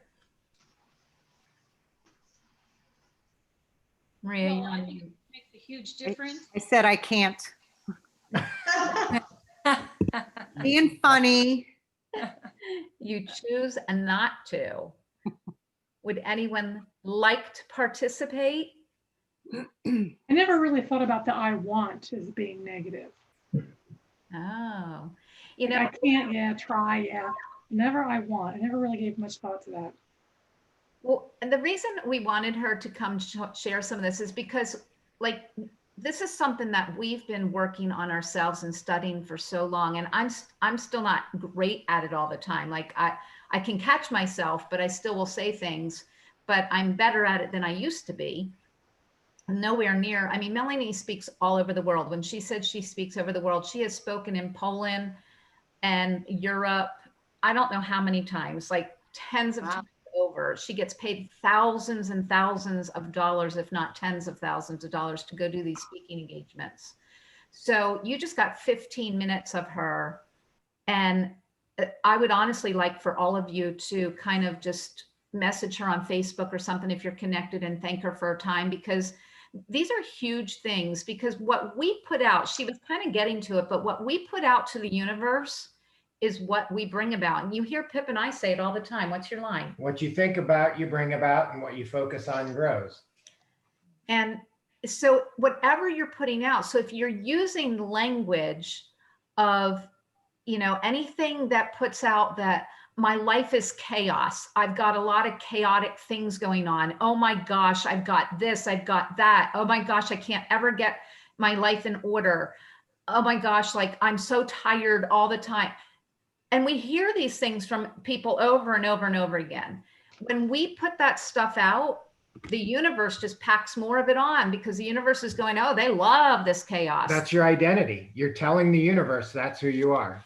Speaker 3: Maria,
Speaker 8: Well,
Speaker 3: you're
Speaker 8: I
Speaker 3: on
Speaker 8: think
Speaker 3: mute.
Speaker 8: it makes a huge difference.
Speaker 1: I said I can't. Being funny.
Speaker 3: You choose not to. Would anyone like to participate?
Speaker 2: I never really thought about the I want as being negative.
Speaker 3: Oh, you
Speaker 2: Like,
Speaker 3: know,
Speaker 2: I can't, yeah, try, yeah. Never I want. I never really gave much thought to that.
Speaker 3: well, and the reason we wanted her to come share some of this is because, like, this is something that we've been working on ourselves and studying for so long, and I'm still not great at it all the time. Like I can catch myself, but I still will say things, but I'm better at it than I used to be. Nowhere near. I mean, Melanie speaks all over the world. When she said she speaks over the world, she has spoken in Poland and Europe. I don't know how many times, like tens of times over. She gets paid thousands and thousands of dollars, if not tens of thousands of dollars, to go do these speaking engagements. So you just got 15 minutes of her. And I would honestly like for all of you to kind of just message her on Facebook or something if you're connected and thank her for her time, because these are huge things. Because what we put out, she was kind of getting to it, but what we put out to the universe is what we bring about. And you hear Pip and I say it all the time. What's your line?
Speaker 6: What you think about, you bring about, and what you focus on grows.
Speaker 3: And so whatever you're putting out, so if you're using language of, you know, anything that puts out that my life is chaos, I've got a lot of chaotic things going on. Oh my gosh, I've got this, I've got that. Oh my gosh, I can't ever get my life in order. Oh my gosh, like I'm so tired all the time. And we hear these things from people over and over and over again. When we put that stuff out, the universe just packs more of it on, because the universe is going, oh, they love this chaos.
Speaker 6: That's your identity. You're telling the universe that's who you are.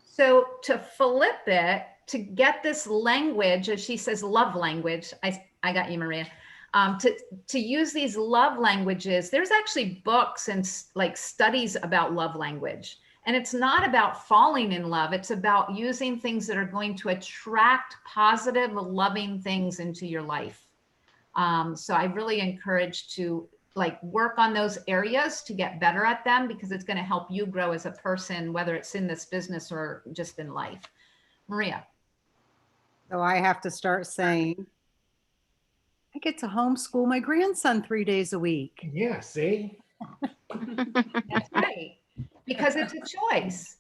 Speaker 3: So to flip it, to get this language, as she says, love language, I got you, Maria, to use these love languages, there's actually books and like studies about love language. And it's not about falling in love. It's about using things that are going to attract positive, loving things into your life. So I really encourage to like work on those areas to get better at them, because it's going to help you grow as a person, whether it's in this business or just in life. Maria.
Speaker 1: So I have to start saying, I get to homeschool my grandson 3 days a week.
Speaker 6: Yeah, see?
Speaker 3: That's right. Because it's a choice.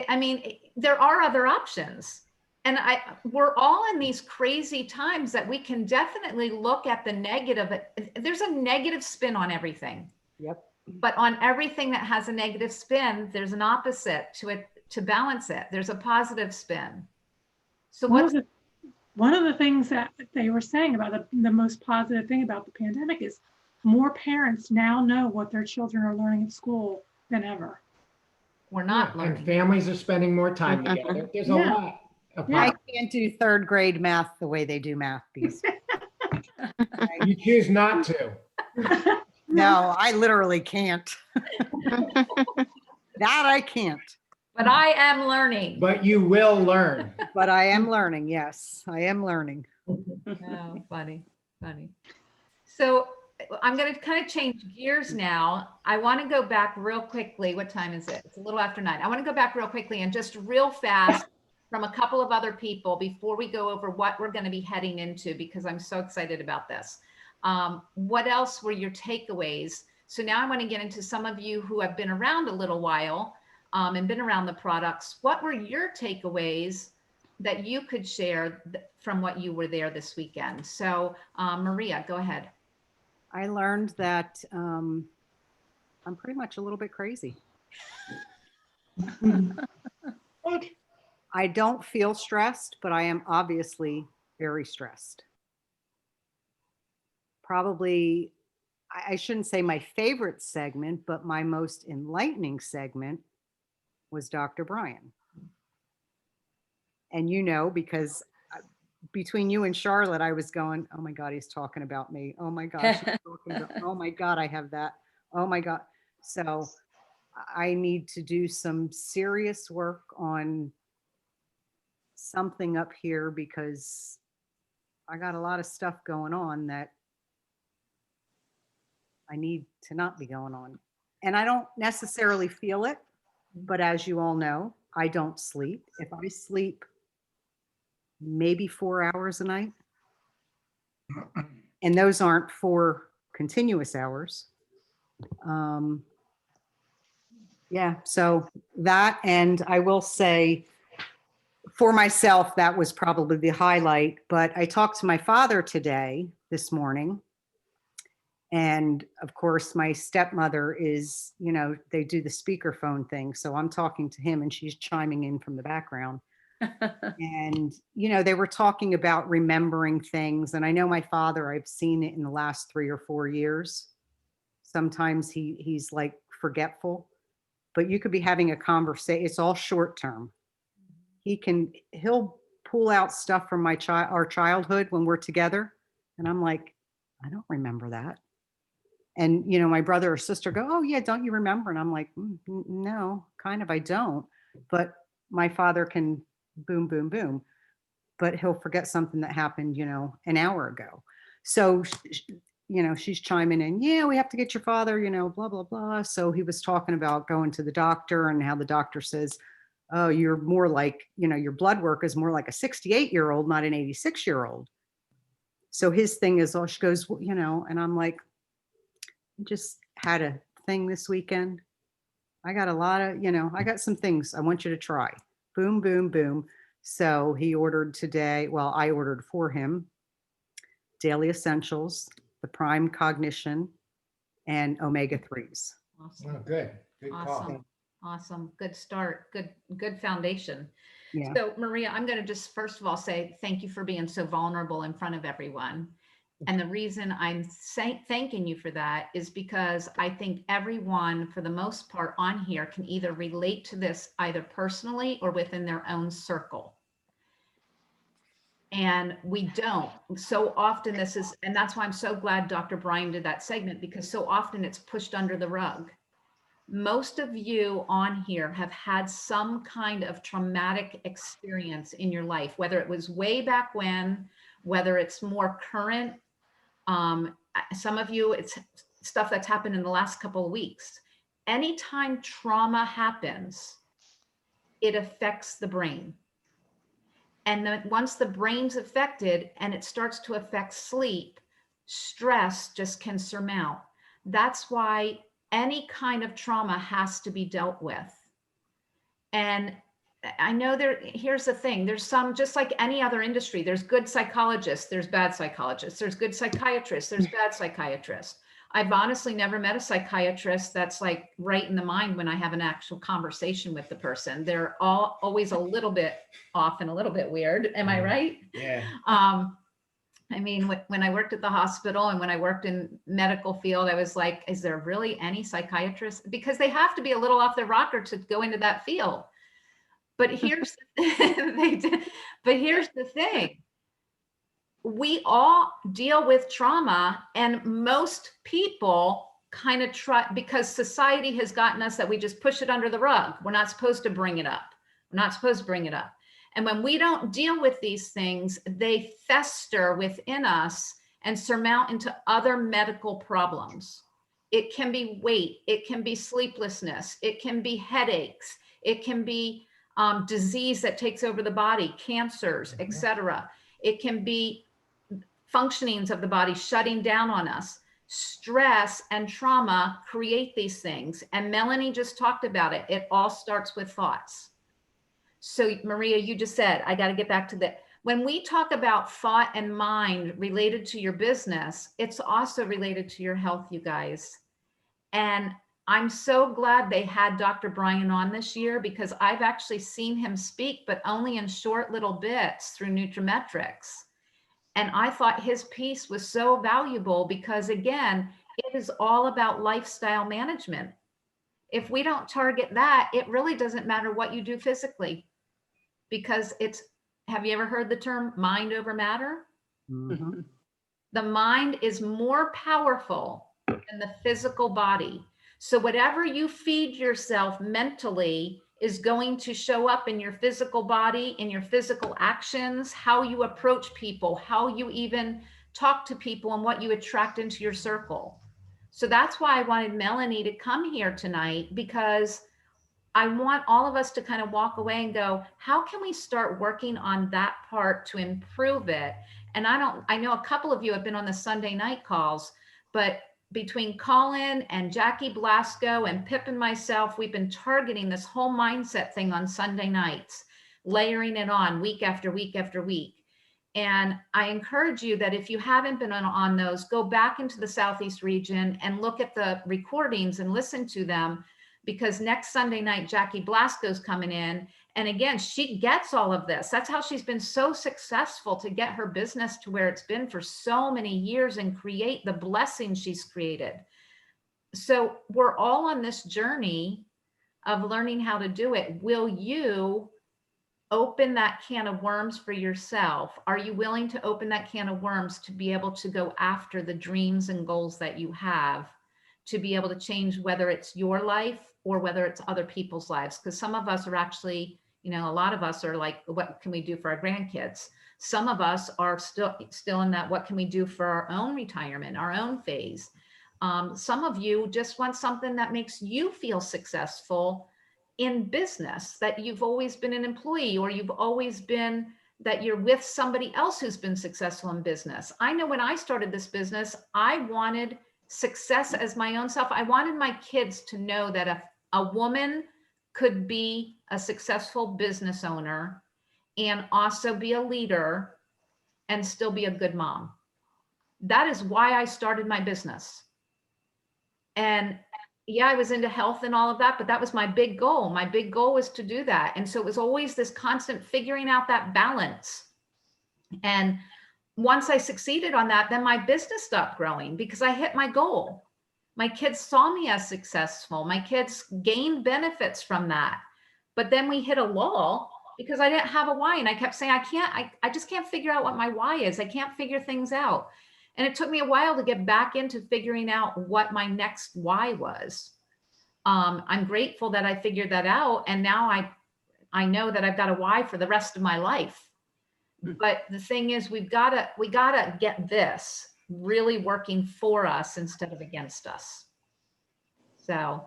Speaker 3: I mean, there are other options. And we're all in these crazy times that we can definitely look at the negative. There's a negative spin on everything.
Speaker 1: Yep.
Speaker 3: But on everything that has a negative spin, there's an opposite to it to balance it. There's a positive spin. So
Speaker 2: one of the things that they were saying about the most positive thing about the pandemic is more parents now know what their children are learning at school than ever.
Speaker 3: We're not
Speaker 6: And
Speaker 3: learning.
Speaker 6: families are spending more time together. There's a
Speaker 2: Yeah.
Speaker 6: lot.
Speaker 1: I can't do third grade math the way they do math these days.
Speaker 6: You choose not to.
Speaker 1: No, I literally can't. That I can't.
Speaker 3: But I am learning.
Speaker 6: But you will learn.
Speaker 1: But I am learning. Yes, I am learning.
Speaker 3: Oh, funny, funny. So I'm going to kind of change gears now. I want to go back real quickly. What time is it? It's a little after 9. I want to go back real quickly and just real fast from a couple of other people before we go over what we're going to be heading into, because I'm so excited about this. What else were your takeaways? So now I want to get into some of you who have been around a little while and been around the products. What were your takeaways that you could share from what you were there this weekend? So Maria, go ahead.
Speaker 1: I learned that I'm pretty much a little bit crazy. I don't feel stressed, but I am obviously very stressed. Probably, I shouldn't say my favorite segment, but my most enlightening segment was Dr. Brian. And you know, because between you and Charlotte, I was going, oh my God, he's talking about me. Oh my gosh, he's talking about, oh my God, I have that. Oh my God. So I need to do some serious work on something up here because I got a lot of stuff going on that I need to not be going on. And I don't necessarily feel it, but as you all know, I don't sleep. If I sleep maybe 4 hours a night, and those aren't 4 continuous hours. Yeah, so that, and I will say for myself, that was probably the highlight, but I talked to my father this morning. And of course, my stepmother is, you know, they do the speakerphone thing. So I'm talking to him and she's chiming in from the background. And, you know, they were talking about remembering things. And I know my father, I've seen it in the last 3 or 4 years. Sometimes he's like forgetful, but you could be having a conversation. It's all short term. He'll pull out stuff from our childhood when we're together. And I'm like, I don't remember that. And, you know, my brother or sister go, oh yeah, don't you remember? And I'm like, no, kind of, I don't. But my father can boom, boom, boom, but he'll forget something that happened, you know, an hour ago. So, you know, she's chiming in, yeah, we have to get your father, you know, blah, blah, blah. So he was talking about going to the doctor and how the doctor says, oh, you're more like, you know, your blood work is more like a 68-year-old, not an 86-year-old. So his thing is, oh, she goes, well, you know, and I'm like, just had a thing this weekend. I got a lot of, you know, I got some things I want you to try. Boom, boom, boom. So he ordered today, well, I ordered for him Daily Essentials, the Prime Cognition, and omega-3s.
Speaker 3: Awesome.
Speaker 6: Oh, good. Good call.
Speaker 3: Awesome. Awesome. Good start. Good foundation.
Speaker 1: Yeah.
Speaker 3: So Maria, I'm going to just first of all say thank you for being so vulnerable in front of everyone. And the reason I'm thanking you for that is because I think everyone, for the most part on here, can either relate to this either personally or within their own circle. And we don't. So often this is, and that's why I'm so glad Dr. Brian did that segment, because so often it's pushed under the rug. Most of you on here have had some kind of traumatic experience in your life, whether it was way back when, whether it's more current. Some of you, it's stuff that's happened in the last couple of weeks. Anytime trauma happens, it affects the brain. And then once the brain's affected and it starts to affect sleep, stress just can surmount. That's why any kind of trauma has to be dealt with. And I know here's the thing, there's some, just like any other industry, there's good psychologists, there's bad psychologists, there's good psychiatrists, there's bad psychiatrists. I've honestly never met a psychiatrist that's like right in the mind when I have an actual conversation with the person. They're always a little bit off and a little bit weird. Am I right?
Speaker 6: Yeah.
Speaker 3: I mean, when I worked at the hospital and when I worked in medical field, I was like, is there really any psychiatrists? Because they have to be a little off their rocker to go into that field. But here's but here's the thing. We all deal with trauma, and most people kind of try, because society has gotten us that we just push it under the rug. We're not supposed to bring it up. We're not supposed to bring it up. And when we don't deal with these things, they fester within us and surmount into other medical problems. It can be weight, it can be sleeplessness, it can be headaches, it can be disease that takes over the body, cancers, etc. It can be functionings of the body shutting down on us. Stress and trauma create these things. And Melanie just talked about it. It all starts with thoughts. So Maria, you just said, I got to get back to that. When we talk about thought and mind related to your business, it's also related to your health, you guys. And I'm so glad they had Dr. Brian on this year, because I've actually seen him speak, but only in short little bits through Nutrimetrics. And I thought his piece was so valuable because, again, it is all about lifestyle management. If we don't target that, it really doesn't matter what you do physically, because it's, have you ever heard the term mind over matter?
Speaker 10: Mhm.
Speaker 3: The mind is more powerful than the physical body. So whatever you feed yourself mentally is going to show up in your physical body, in your physical actions, how you approach people, how you even talk to people, and what you attract into your circle. So that's why I wanted Melanie to come here tonight, because I want all of us to kind of walk away and go, how can we start working on that part to improve it? And I know a couple of you have been on the Sunday night calls, but between Colin and Jackie Blasco and Pip and myself, we've been targeting this whole mindset thing on Sunday nights, layering it on week after week after week. And I encourage you that if you haven't been on those, go back into the Southeast region and look at the recordings and listen to them, because next Sunday night, Jackie Blasco's coming in. And again, she gets all of this. That's how she's been so successful to get her business to where it's been for so many years and create the blessings she's created. So we're all on this journey of learning how to do it. Will you open that can of worms for yourself? Are you willing to open that can of worms to be able to go after the dreams and goals that you have, to be able to change, whether it's your life or whether it's other people's lives? Because some of us are actually, you know, a lot of us are like, what can we do for our grandkids? Some of us are still in that, what can we do for our own retirement, our own phase? Some of you just want something that makes you feel successful in business, that you've always been an employee, or you've always been, that you're with somebody else who's been successful in business. I know when I started this business, I wanted success as my own self. I wanted my kids to know that a woman could be a successful business owner and also be a leader and still be a good mom. That is why I started my business. And yeah, I was into health and all of that, but that was my big goal. My big goal was to do that. And so it was always this constant figuring out that balance. And once I succeeded on that, then my business stopped growing because I hit my goal. My kids saw me as successful. My kids gained benefits from that. But then we hit a lull because I didn't have a why. And I kept saying, I just can't figure out what my why is. I can't figure things out. And it took me a while to get back into figuring out what my next why was. I'm grateful that I figured that out. And now I know that I've got a why for the rest of my life. But the thing is, we gotta get this really working for us instead of against us. So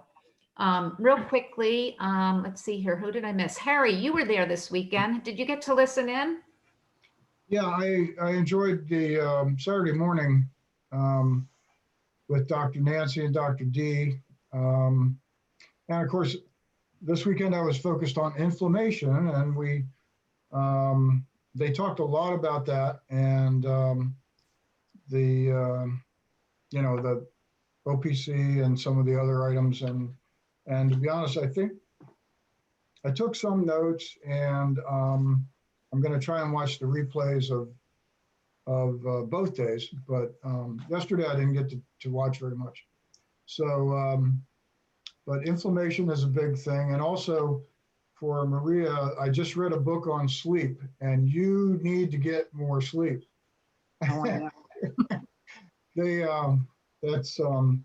Speaker 3: real quickly, let's see here. Who did I miss? Harry, you were there this weekend. Did you get to listen in?
Speaker 10: Yeah, I enjoyed the Saturday morning with Dr. Nancy and Dr. D. And of course, this weekend I was focused on inflammation, and they talked a lot about that, and the OPC and some of the other items. And to be honest, I think I took some notes, and I'm going to try and watch the replays of both days, but yesterday I didn't get to watch very much. So, but inflammation is a big thing. And also for Maria, I just read a book on sleep, and you need to get more sleep.
Speaker 1: Oh, I know.
Speaker 10: That's a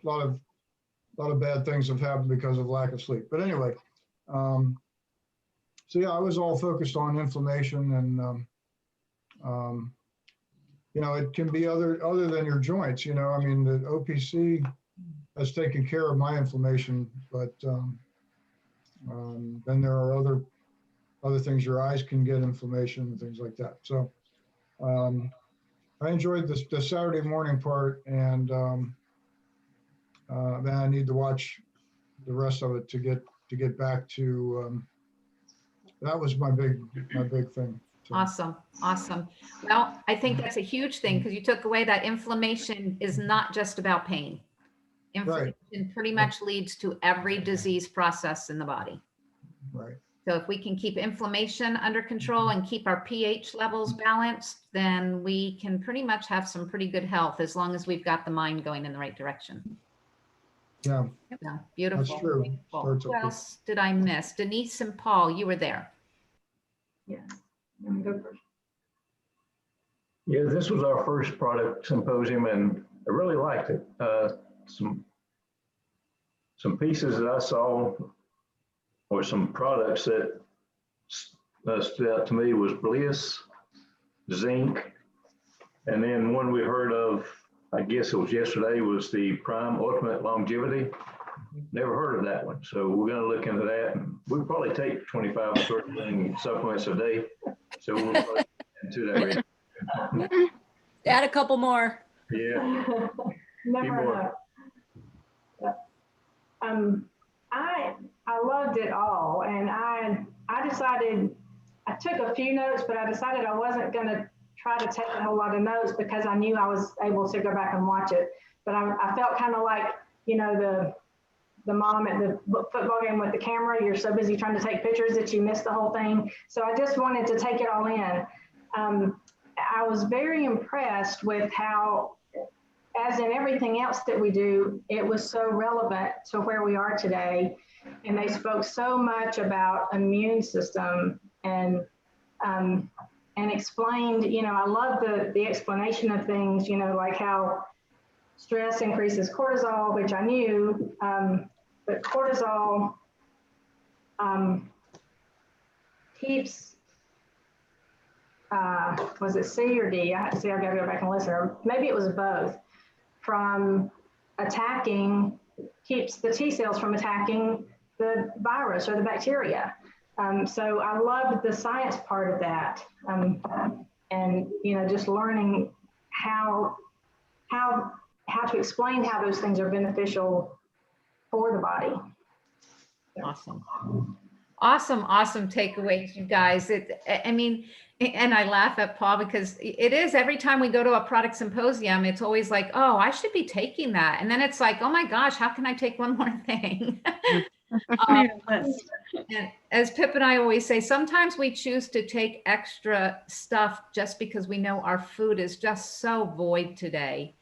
Speaker 10: lot of bad things have happened because of lack of sleep. But anyway, so yeah, I was all focused on inflammation, and it can be other than your joints, I mean, the OPC has taken care of my inflammation, but then there are other things. Your eyes can get inflammation and things like that. So I enjoyed the Saturday morning part, and then I need to watch the rest of it to get back to. That was my big thing. So,
Speaker 3: Awesome. Awesome. Well, I think that's a huge thing because you took away that inflammation is not just about pain.
Speaker 10: Right.
Speaker 3: Inflammation pretty much leads to every disease process in the body.
Speaker 10: Right.
Speaker 3: So if we can keep inflammation under control and keep our pH levels balanced, then we can pretty much have some pretty good health as long as we've got the mind going in the right direction.
Speaker 10: Yeah.
Speaker 3: Yeah, beautiful.
Speaker 10: That's true.
Speaker 3: Beautiful. Who else did I miss? Denise and Paul, you were there.
Speaker 5: Yeah. Let me go first.
Speaker 15: Yeah, this was our first product symposium, and I really liked it. Some pieces that I saw, or some products that stood out to me, was Bliss, Zinc, and then one we heard of, I guess it was yesterday, was the Prime Ultimate Longevity. Never heard of that one, so we're going to look into that. And we'll probably take 25 or 30 supplements a day, so we'll probably into that.
Speaker 13: Add a couple more.
Speaker 15: Yeah.
Speaker 5: Never enough. I loved it all, and I decided, I took a few notes, but I decided I wasn't going to try to take a whole lot of notes because I knew I was able to go back and watch it. But I felt kind of like, the mom at the football game with the camera. You're so busy trying to take pictures that you missed the whole thing. So I just wanted to take it all in. I was very impressed with how, as in everything else that we do, it was so relevant to where we are today. And they spoke so much about immune system and explained, I love the explanation of things, like how stress increases cortisol, which I knew, but cortisol keeps, was it C or D? I got to go back and listen, or maybe it was both, from attacking, keeps the T cells from attacking the virus or the bacteria. So I loved the science part of that. And, just learning how to explain how those things are beneficial for the body.
Speaker 3: Awesome. Awesome takeaways, you guys. And I laugh at Paul because it is every time we go to a product symposium, it's always like, oh, I should be taking that. And then it's like, oh my gosh, how can I take one more thing? And as Pip and I always say, sometimes we choose to take extra stuff just because we know our food is just so void today.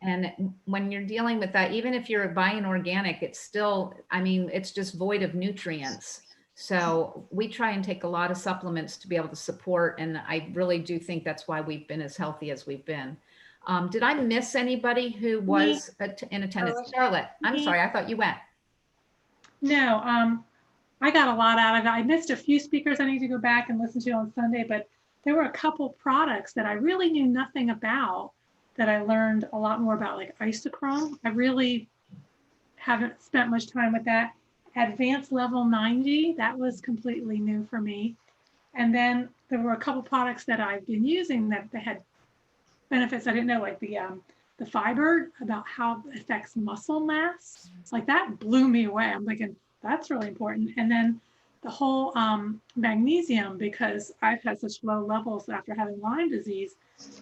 Speaker 3: And when you're dealing with that, even if you're buying organic, it's still, it's just void of nutrients. So we try and take a lot of supplements to be able to support. And I really do think that's why we've been as healthy as we've been. Did I miss anybody who was in attendance? Charlotte, I'm sorry, I thought you went.
Speaker 2: No, I got a lot out of it. I missed a few speakers I need to go back and listen to on Sunday, but there were a couple products that I really knew nothing about that I learned a lot more about, like isochrome. I really haven't spent much time with that. Advanced level 90, that was completely new for me. And then there were a couple products that I've been using that they had benefits I didn't know, like the fiber, about how it affects muscle mass. Like that blew me away. I'm thinking that's really important. And then the whole magnesium, because I've had such low levels after having Lyme disease,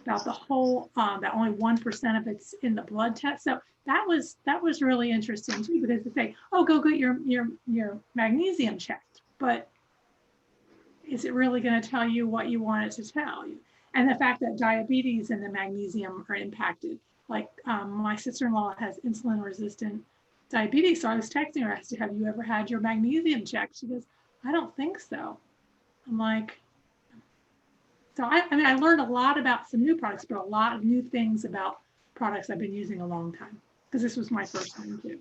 Speaker 2: about the whole that only 1% of it's in the blood test. So that was really interesting too, because they say, oh, go get your magnesium checked, but is it really going to tell you what you want it to tell you? And the fact that diabetes and the magnesium are impacted. Like my sister-in-law has insulin-resistant diabetes, so I was texting her, I said, have you ever had your magnesium checked? She goes, I don't think so. I'm like, so I learned a lot about some new products, but a lot of new things about products I've been using a long time, because this was my first time too.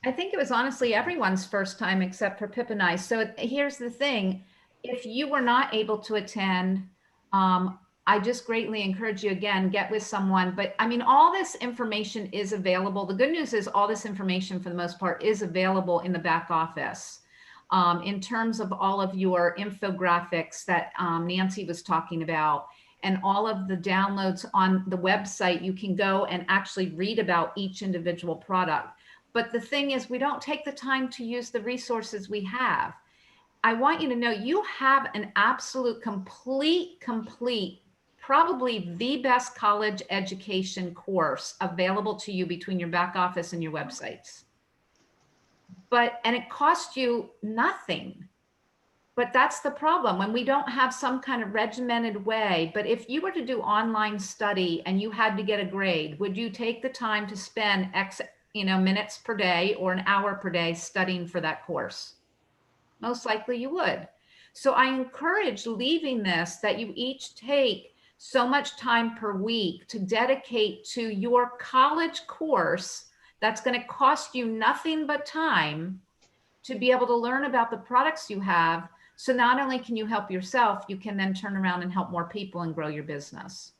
Speaker 3: I think it was honestly everyone's first time except for Pip and I. So here's the thing. If you were not able to attend, I just greatly encourage you, again, get with someone. But I mean, all this information is available. The good news is all this information, for the most part, is available in the back office. In terms of all of your infographics that Nancy was talking about, and all of the downloads on the website, you can go and actually read about each individual product. But the thing is, we don't take the time to use the resources we have. I want you to know you have an absolute complete, probably the best college education course available to you between your back office and your websites. And it costs you nothing. But that's the problem when we don't have some kind of regimented way. But if you were to do online study and you had to get a grade, would you take the time to spend X, minutes per day or an hour per day studying for that course? Most likely you would. So I encourage leaving this, that you each take so much time per week to dedicate to your college course that's going to cost you nothing but time to be able to learn about the products you have. So not only can you help yourself, you can then turn around and help more people and grow your business.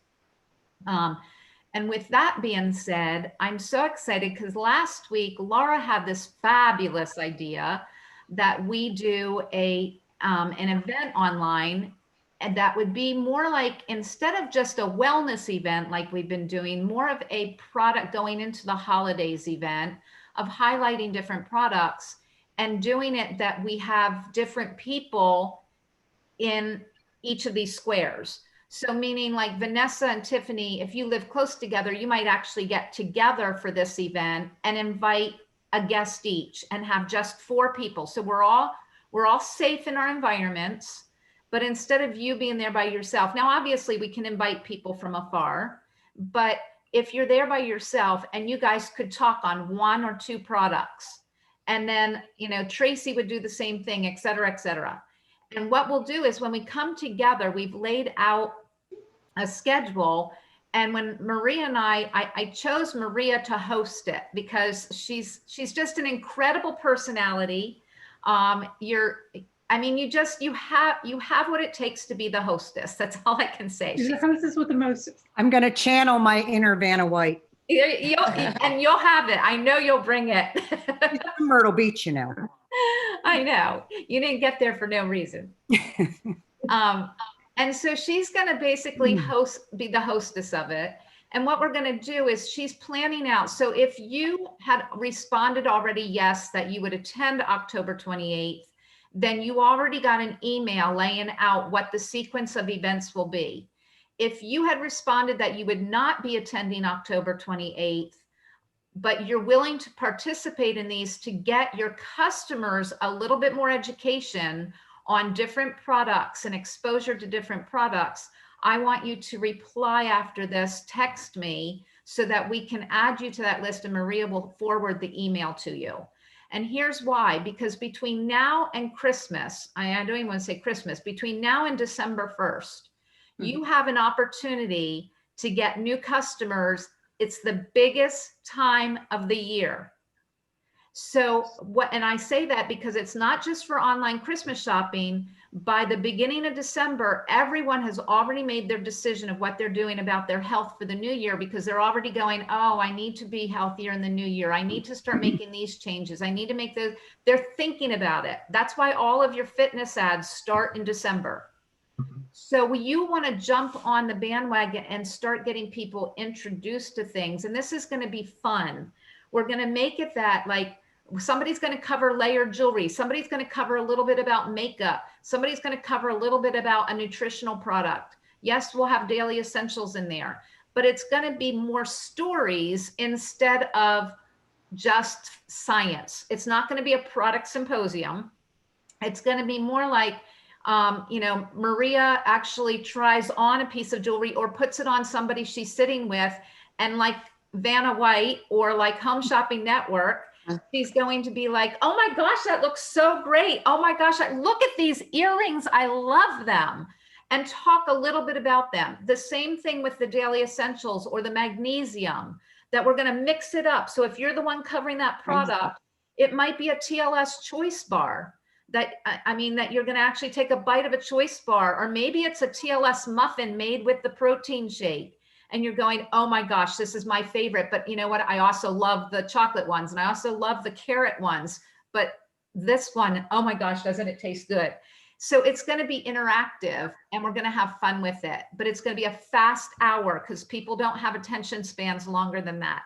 Speaker 3: And with that being said, I'm so excited because last week, Laura had this fabulous idea that we do an event online, and that would be more like, instead of just a wellness event like we've been doing, more of a product going into the holidays event of highlighting different products and doing it that we have different people in each of these squares. So meaning like Vanessa and Tiffany, if you live close together, you might actually get together for this event and invite a guest each and have just 4 people. So we're all safe in our environments, but instead of you being there by yourself, now obviously we can invite people from afar, but if you're there by yourself and you guys could talk on 1 or 2 products, and then, Tracy would do the same thing, et cetera, et cetera. And what we'll do is when we come together, we've laid out a schedule. And when Maria and I chose Maria to host it because she's just an incredible personality. You have what it takes to be the hostess. That's all I can say.
Speaker 2: She's the hostess with the mostest.
Speaker 1: I'm going to channel my inner Vanna White.
Speaker 3: You'll have it. I know you'll bring it.
Speaker 1: Myrtle Beach,
Speaker 3: I know. You didn't get there for no reason. And so she's going to basically be the hostess of it. And what we're going to do is she's planning out. So if you had responded already, yes, that you would attend October 28th, then you already got an email laying out what the sequence of events will be. If you had responded that you would not be attending October 28th, but you're willing to participate in these to get your customers a little bit more education on different products and exposure to different products, I want you to reply after this, text me so that we can add you to that list and Maria will forward the email to you. And here's why, because between now and Christmas, I don't even want to say Christmas, between now and December 1st, you have an opportunity to get new customers. It's the biggest time of the year. So and I say that because it's not just for online Christmas shopping. By the beginning of December, everyone has already made their decision of what they're doing about their health for the new year, because they're already going, oh, I need to be healthier in the new year. I need to start making these changes. I need to make those. They're thinking about it. That's why all of your fitness ads start in December. So you want to jump on the bandwagon and start getting people introduced to things. And this is going to be fun. We're going to make it that like somebody's going to cover layered jewelry. Somebody's going to cover a little bit about makeup. Somebody's going to cover a little bit about a nutritional product. Yes, we'll have daily essentials in there, but it's going to be more stories instead of just science. It's not going to be a product symposium. It's going to be more like, Maria actually tries on a piece of jewelry or puts it on somebody she's sitting with, and like Vanna White or like Home Shopping Network, she's going to be like, oh my gosh, that looks so great. Oh my gosh, look at these earrings. I love them. And talk a little bit about them. The same thing with the daily essentials or the magnesium, that we're going to mix it up. So if you're the one covering that product, it might be a TLS choice bar that, I mean, that you're going to actually take a bite of a choice bar, or maybe it's a TLS muffin made with the protein shake. And you're going, oh my gosh, this is my favorite. But you know what? I also love the chocolate ones, and I also love the carrot ones. But this one, oh my gosh, doesn't it taste good? So it's going to be interactive, and we're going to have fun with it. But it's going to be a fast hour because people don't have attention spans longer than that.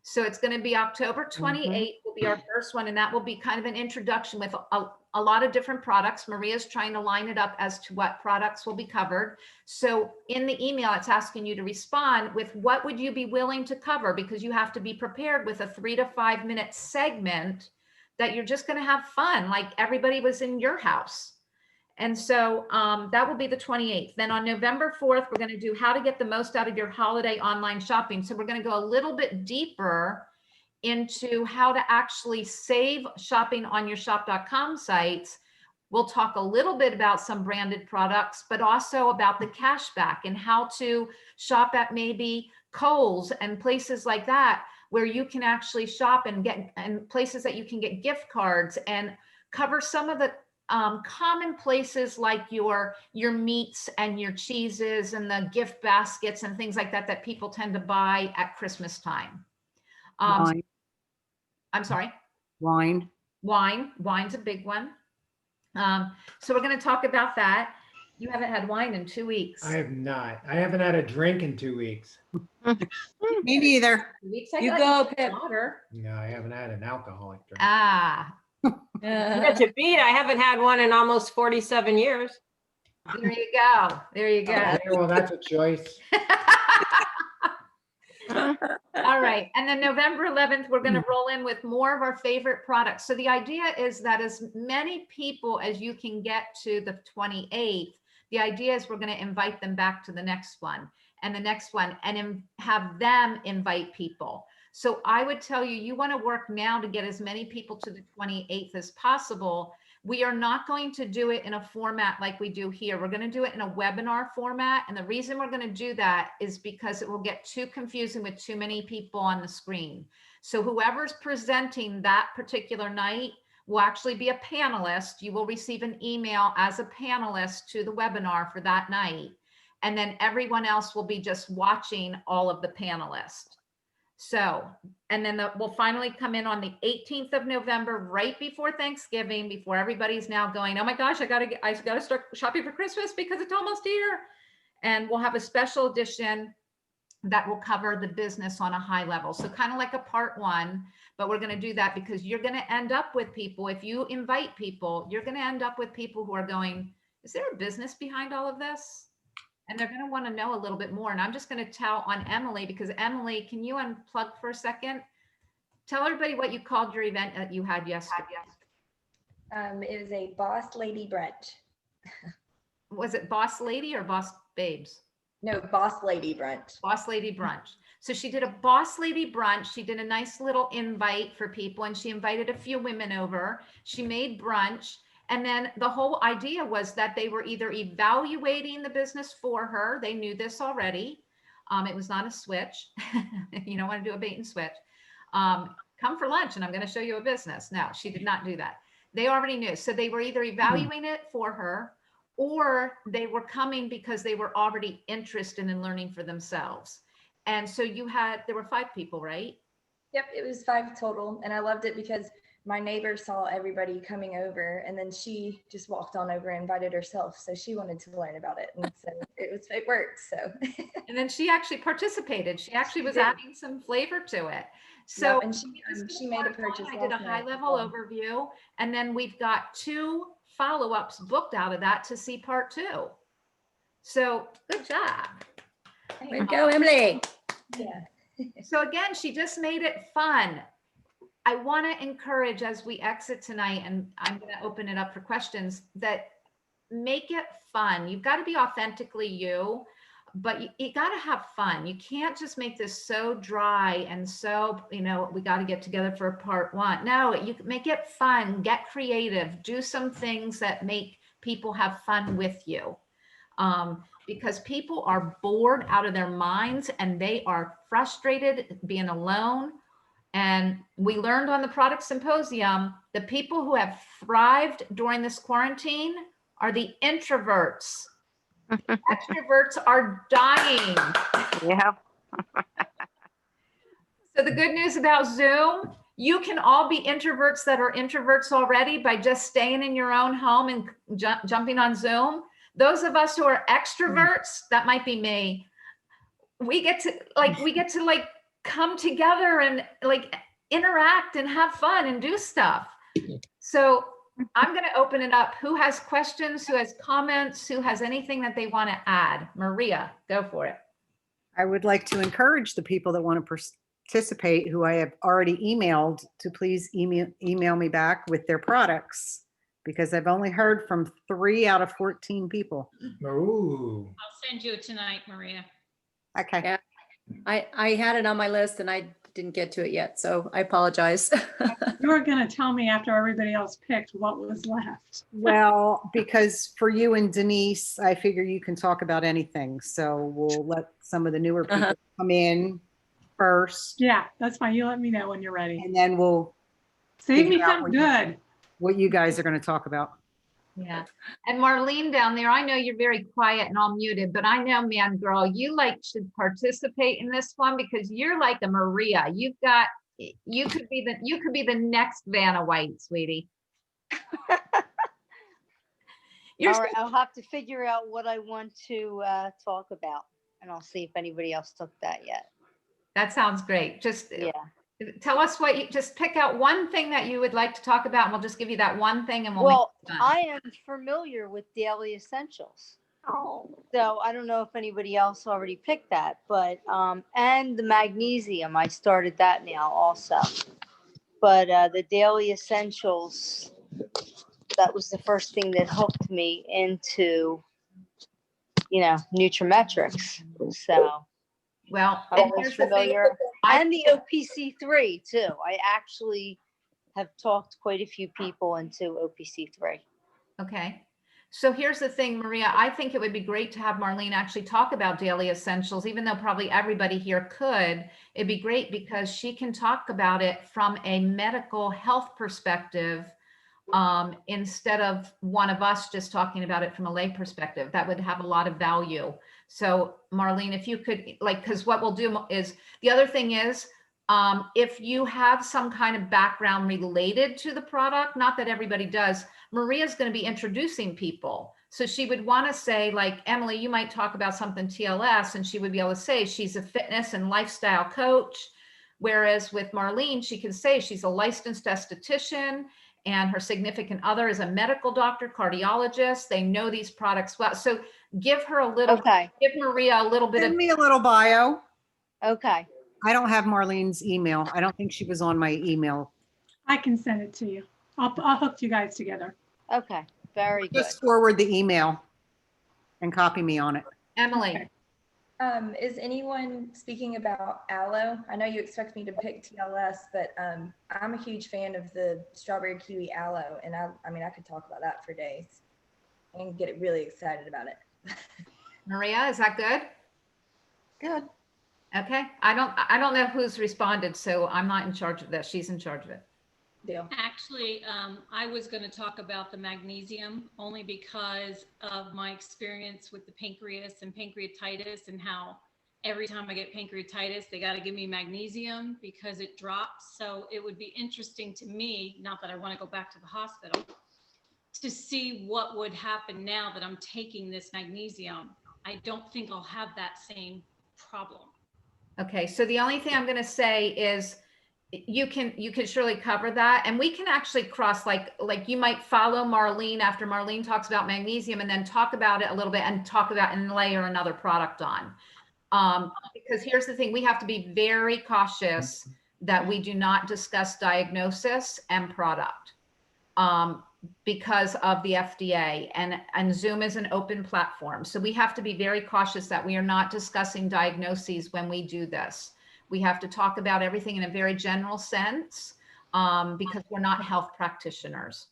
Speaker 3: So it's going to be October 28th will be our first one, and that will be kind of an introduction with a lot of different products. Maria's trying to line it up as to what products will be covered. So in the email, it's asking you to respond with what would you be willing to cover, because you have to be prepared with a 3 to 5 minute segment that you're just going to have fun, like everybody was in your house. And so that will be the 28th. Then on November 4th, we're going to do how to get the most out of your holiday online shopping. So we're going to go a little bit deeper into how to actually save shopping on your shop.com sites. We'll talk a little bit about some branded products, but also about the cashback and how to shop at maybe Kohl's and places like that, where you can actually shop and get, and places that you can get gift cards, and cover some of the common places like your meats and your cheeses and the gift baskets and things like that that people tend to buy at Christmas time.
Speaker 1: Wine.
Speaker 3: I'm sorry.
Speaker 1: Wine.
Speaker 3: Wine's a big one. So we're going to talk about that. You haven't had wine in 2 weeks.
Speaker 6: I have not. I haven't had a drink in 2 weeks.
Speaker 1: Me neither.
Speaker 3: You
Speaker 13: go, Pip.
Speaker 3: Water.
Speaker 6: No, I haven't had an alcoholic drink.
Speaker 3: Ah.
Speaker 16: But you beat, I haven't had one in almost 47 years.
Speaker 3: There you go. There you go.
Speaker 6: Okay, well, that's a choice.
Speaker 3: All right. And then November 11th, we're going to roll in with more of our favorite products. So the idea is that as many people as you can get to the 28th, the idea is we're going to invite them back to the next one and the next one, and have them invite people. So I would tell you, you want to work now to get as many people to the 28th as possible. We are not going to do it in a format like we do here. We're going to do it in a webinar format. And the reason we're going to do that is because it will get too confusing with too many people on the screen. So whoever's presenting that particular night will actually be a panelist. You will receive an email as a panelist to the webinar for that night. And then everyone else will be just watching all of the panelists. So, and then we'll finally come in on the 18th of November, right before Thanksgiving, before everybody's now going, oh my gosh, I gotta start shopping for Christmas because it's almost here. And we'll have a special edition that will cover the business on a high level. So kind of like a part one, but we're going to do that because you're going to end up with people. If you invite people, you're going to end up with people who are going, is there a business behind all of this? And they're going to want to know a little bit more. And I'm just going to tell on Emily, because Emily, can you unplug for a second? Tell everybody what you called your event that you had yesterday.
Speaker 17: It was a boss lady brunch.
Speaker 3: Was it boss lady or boss babes?
Speaker 17: No, boss lady brunch.
Speaker 3: Boss lady brunch. So she did a boss lady brunch. She did a nice little invite for people, and she invited a few women over. She made brunch. And then the whole idea was that they were either evaluating the business for her. They knew this already. It was not a switch. You don't want to do a bait and switch. Come for lunch and I'm going to show you a business. No, she did not do that. They already knew. So they were either evaluating it for her, or they were coming because they were already interested in learning for themselves. And so there were 5 people, right?
Speaker 17: Yep, it was 5 total. And I loved it because my neighbor saw everybody coming over, and then she just walked on over and invited herself. So she wanted to learn about it. And so it worked. So.
Speaker 3: And then she actually participated. She actually was adding some flavor to it. So
Speaker 17: yep, and she made a purchase.
Speaker 3: I did a high level overview, and then we've got 2 follow-ups booked out of that to see part 2. So good job.
Speaker 13: Way to go, Emily.
Speaker 17: Yeah.
Speaker 3: So again, she just made it fun. I want to encourage, as we exit tonight, and I'm going to open it up for questions, that make it fun. You've got to be authentically you, but you got to have fun. You can't just make this so dry and so, we got to get together for part 1. No, you make it fun, get creative, do some things that make people have fun with you. Because people are bored out of their minds and they are frustrated being alone. And we learned on the product symposium, the people who have thrived during this quarantine are the introverts. Extroverts are dying.
Speaker 7: Yeah.
Speaker 3: So the good news about Zoom, you can all be introverts that are introverts already by just staying in your own home and jumping on Zoom. Those of us who are extroverts, that might be me, we get to come together and like interact and have fun and do stuff. So I'm going to open it up. Who has questions? Who has comments? Who has anything that they want to add? Maria, go for it.
Speaker 1: I would like to encourage the people that want to participate, who I have already emailed, to please email me back with their products, because I've only heard from 3 out of 14 people.
Speaker 6: Ooh.
Speaker 8: I'll send you it tonight, Maria.
Speaker 1: Okay.
Speaker 13: Yeah. I had it on my list and I didn't get to it yet, so I apologize.
Speaker 2: You were going to tell me after everybody else picked what was left.
Speaker 1: Well, because for you and Denise, I figure you can talk about anything. So we'll let some of the newer people come in first.
Speaker 2: Yeah, that's fine. You let me know when you're ready.
Speaker 1: And then we'll
Speaker 2: Save me
Speaker 1: figure out
Speaker 2: something good.
Speaker 1: what you guys are going to talk about.
Speaker 3: Yeah. And Marlene down there, I know you're very quiet and all muted, but I know, man, girl, you should participate in this one because you're like a Maria. You could be the next Vanna White, sweetie.
Speaker 18: All right, I'll have to figure out what I want to talk about, and I'll see if anybody else took that yet.
Speaker 3: That sounds great. Just
Speaker 18: yeah.
Speaker 3: Tell us just pick out one thing that you would like to talk about, and we'll just give you that one thing, and we'll
Speaker 18: Well,
Speaker 3: make it done.
Speaker 18: I am familiar with Daily Essentials. So I don't know if anybody else already picked that, but and the magnesium, I started that now also. But the Daily Essentials, that was the first thing that hooked me into, Nutrimetrics. So,
Speaker 3: well,
Speaker 18: I was familiar. And the OPC3 too. I actually have talked quite a few people into OPC3.
Speaker 3: Okay. So here's the thing, Maria, I think it would be great to have Marlene actually talk about Daily Essentials, even though probably everybody here could. It'd be great because she can talk about it from a medical health perspective, instead of one of us just talking about it from a lay perspective. That would have a lot of value. So Marlene, if you could, because what we'll do is, the other thing is, if you have some kind of background related to the product, not that everybody does, Maria's going to be introducing people. So she would want to say, like, Emily, you might talk about something TLS, and she would be able to say she's a fitness and lifestyle coach. Whereas with Marlene, she can say she's a licensed esthetician and her significant other is a medical doctor, cardiologist. They know these products well. So give her a little, give Maria a little bit
Speaker 1: Send me a little bio.
Speaker 18: Okay.
Speaker 1: I don't have Marlene's email. I don't think she was on my email.
Speaker 2: I can send it to you. I'll hook you guys together.
Speaker 18: Okay, very good.
Speaker 1: Just forward the email and copy me on it.
Speaker 3: Emily.
Speaker 17: Is anyone speaking about aloe? I know you expect me to pick TLS, but I'm a huge fan of the strawberry kiwi aloe, and I mean I could talk about that for days and get really excited about it.
Speaker 3: Maria, is that good?
Speaker 1: Good.
Speaker 3: Okay. I don't know who's responded, so I'm not in charge of this. She's in charge of it.
Speaker 17: Deal.
Speaker 8: Actually, I was going to talk about the magnesium only because of my experience with the pancreas and pancreatitis, and how every time I get pancreatitis, they got to give me magnesium because it drops. So it would be interesting to me, not that I want to go back to the hospital, to see what would happen now that I'm taking this magnesium. I don't think I'll have that same problem.
Speaker 3: Okay. So the only thing I'm going to say is, you can surely cover that, and we can actually cross, like you might follow Marlene after Marlene talks about magnesium, and then talk about it a little bit and talk about and layer another product on. Because here's the thing, we have to be very cautious that we do not discuss diagnosis and product, because of the FDA, and Zoom is an open platform. So we have to be very cautious that we are not discussing diagnoses when we do this. We have to talk about everything in a very general sense, because we're not health practitioners.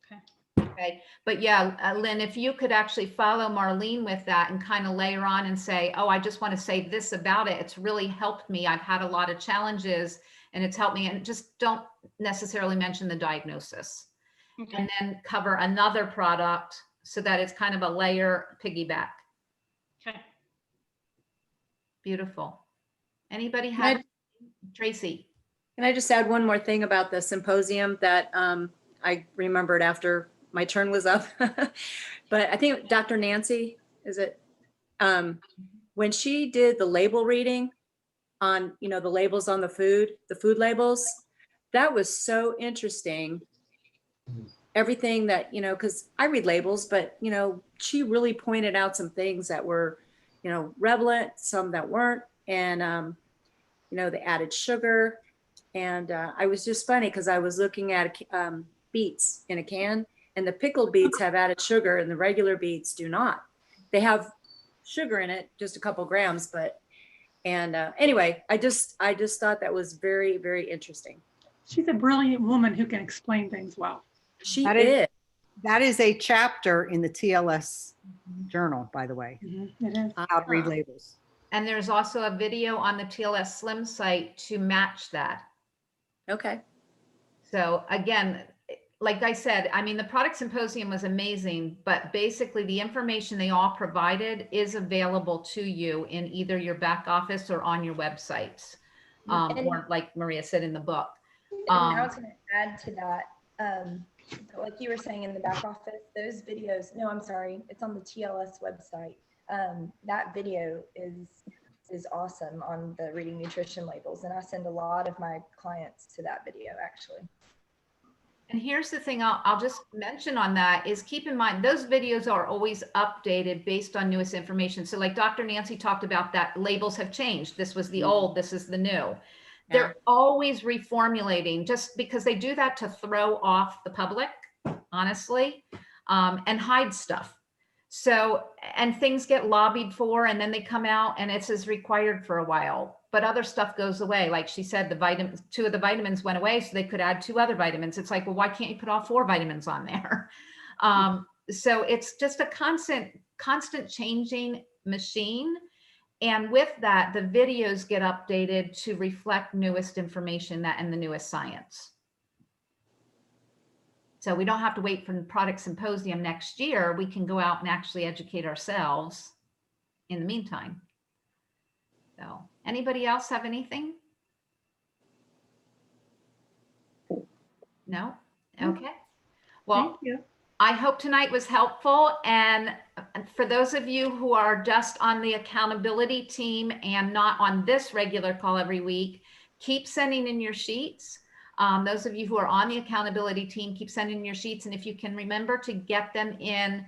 Speaker 8: Okay.
Speaker 3: Okay, but yeah, Lynn, if you could actually follow Marlene with that and kind of layer on and say, oh, I just want to say this about it. It's really helped me. I've had a lot of challenges and it's helped me. And just don't necessarily mention the diagnosis.
Speaker 2: Okay.
Speaker 3: And then cover another product so that it's kind of a layer piggyback.
Speaker 2: Okay.
Speaker 3: Beautiful. Anybody have, Tracy?
Speaker 13: Can I just add one more thing about the symposium that I remembered after my turn was up? But I think Dr. Nancy, is it? When she did the label reading on, the labels on the food labels, that was so interesting. Everything that, because I read labels, but, she really pointed out some things that were, relevant, some that weren't, and, the added sugar. And I was just funny because I was looking at beets in a can, and the pickled beets have added sugar and the regular beets do not. They have sugar in it, just a couple grams, but, and anyway, I just thought that was very, very interesting.
Speaker 2: She's a brilliant woman who can explain things well.
Speaker 13: She
Speaker 1: That
Speaker 13: is.
Speaker 1: That is a chapter in the TLS journal, by the way.
Speaker 2: Mm-hmm. It is.
Speaker 1: How to read labels.
Speaker 3: And there's also a video on the TLS Slim site to match that.
Speaker 13: Okay.
Speaker 3: So again, like I said, I mean, the product symposium was amazing, but basically the information they all provided is available to you in either your back office or on your websites. Or like Maria said in the book.
Speaker 17: And I was going to add to that, like you were saying in the back office, those videos, no, I'm sorry, it's on the TLS website. That video is awesome on the reading nutrition labels. And I send a lot of my clients to that video actually.
Speaker 3: And here's the thing I'll just mention on that is keep in mind, those videos are always updated based on newest information. So like Dr. Nancy talked about that labels have changed. This was the old, this is the new. They're always reformulating just because they do that to throw off the public, honestly, and hide stuff. So, and things get lobbied for, and then they come out and it's as required for a while, but other stuff goes away. Like she said, the vitamins, 2 of the vitamins went away, so they could add 2 other vitamins. It's like, well, why can't you put all 4 vitamins on there? So it's just a constant changing machine. And with that, the videos get updated to reflect newest information and the newest science. So we don't have to wait for the product symposium next year. We can go out and actually educate ourselves in the meantime. So anybody else have anything? No? Okay. Well,
Speaker 2: thank you.
Speaker 3: I hope tonight was helpful. And for those of you who are just on the accountability team and not on this regular call every week, keep sending in your sheets. Those of you who are on the accountability team, keep sending in your sheets. And if you can remember to get them in,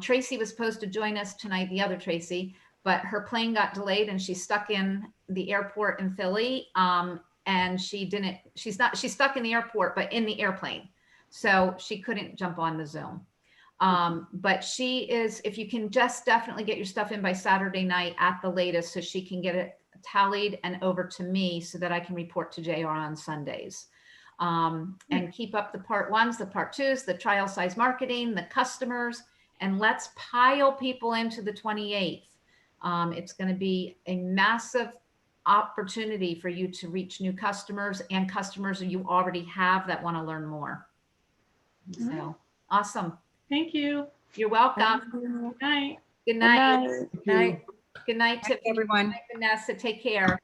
Speaker 3: Tracy was supposed to join us tonight, the other Tracy, but her plane got delayed and she's stuck in the airport in Philly. And she's stuck in the airport, but in the airplane. So she couldn't jump on the Zoom. But she is, if you can just definitely get your stuff in by Saturday night at the latest, so she can get it tallied and over to me so that I can report to JR on Sundays. And keep up the part 1s, the part 2s, the trial size marketing, the customers, and let's pile people into the 28th. It's going to be a massive opportunity for you to reach new customers and customers that you already have that want to learn more. So awesome.
Speaker 2: Thank you.
Speaker 3: You're welcome.
Speaker 2: Good night.
Speaker 3: Good night.
Speaker 13: Good night.
Speaker 3: Good night, Tiffany.
Speaker 1: everyone.
Speaker 3: Good night, Vanessa. Take care.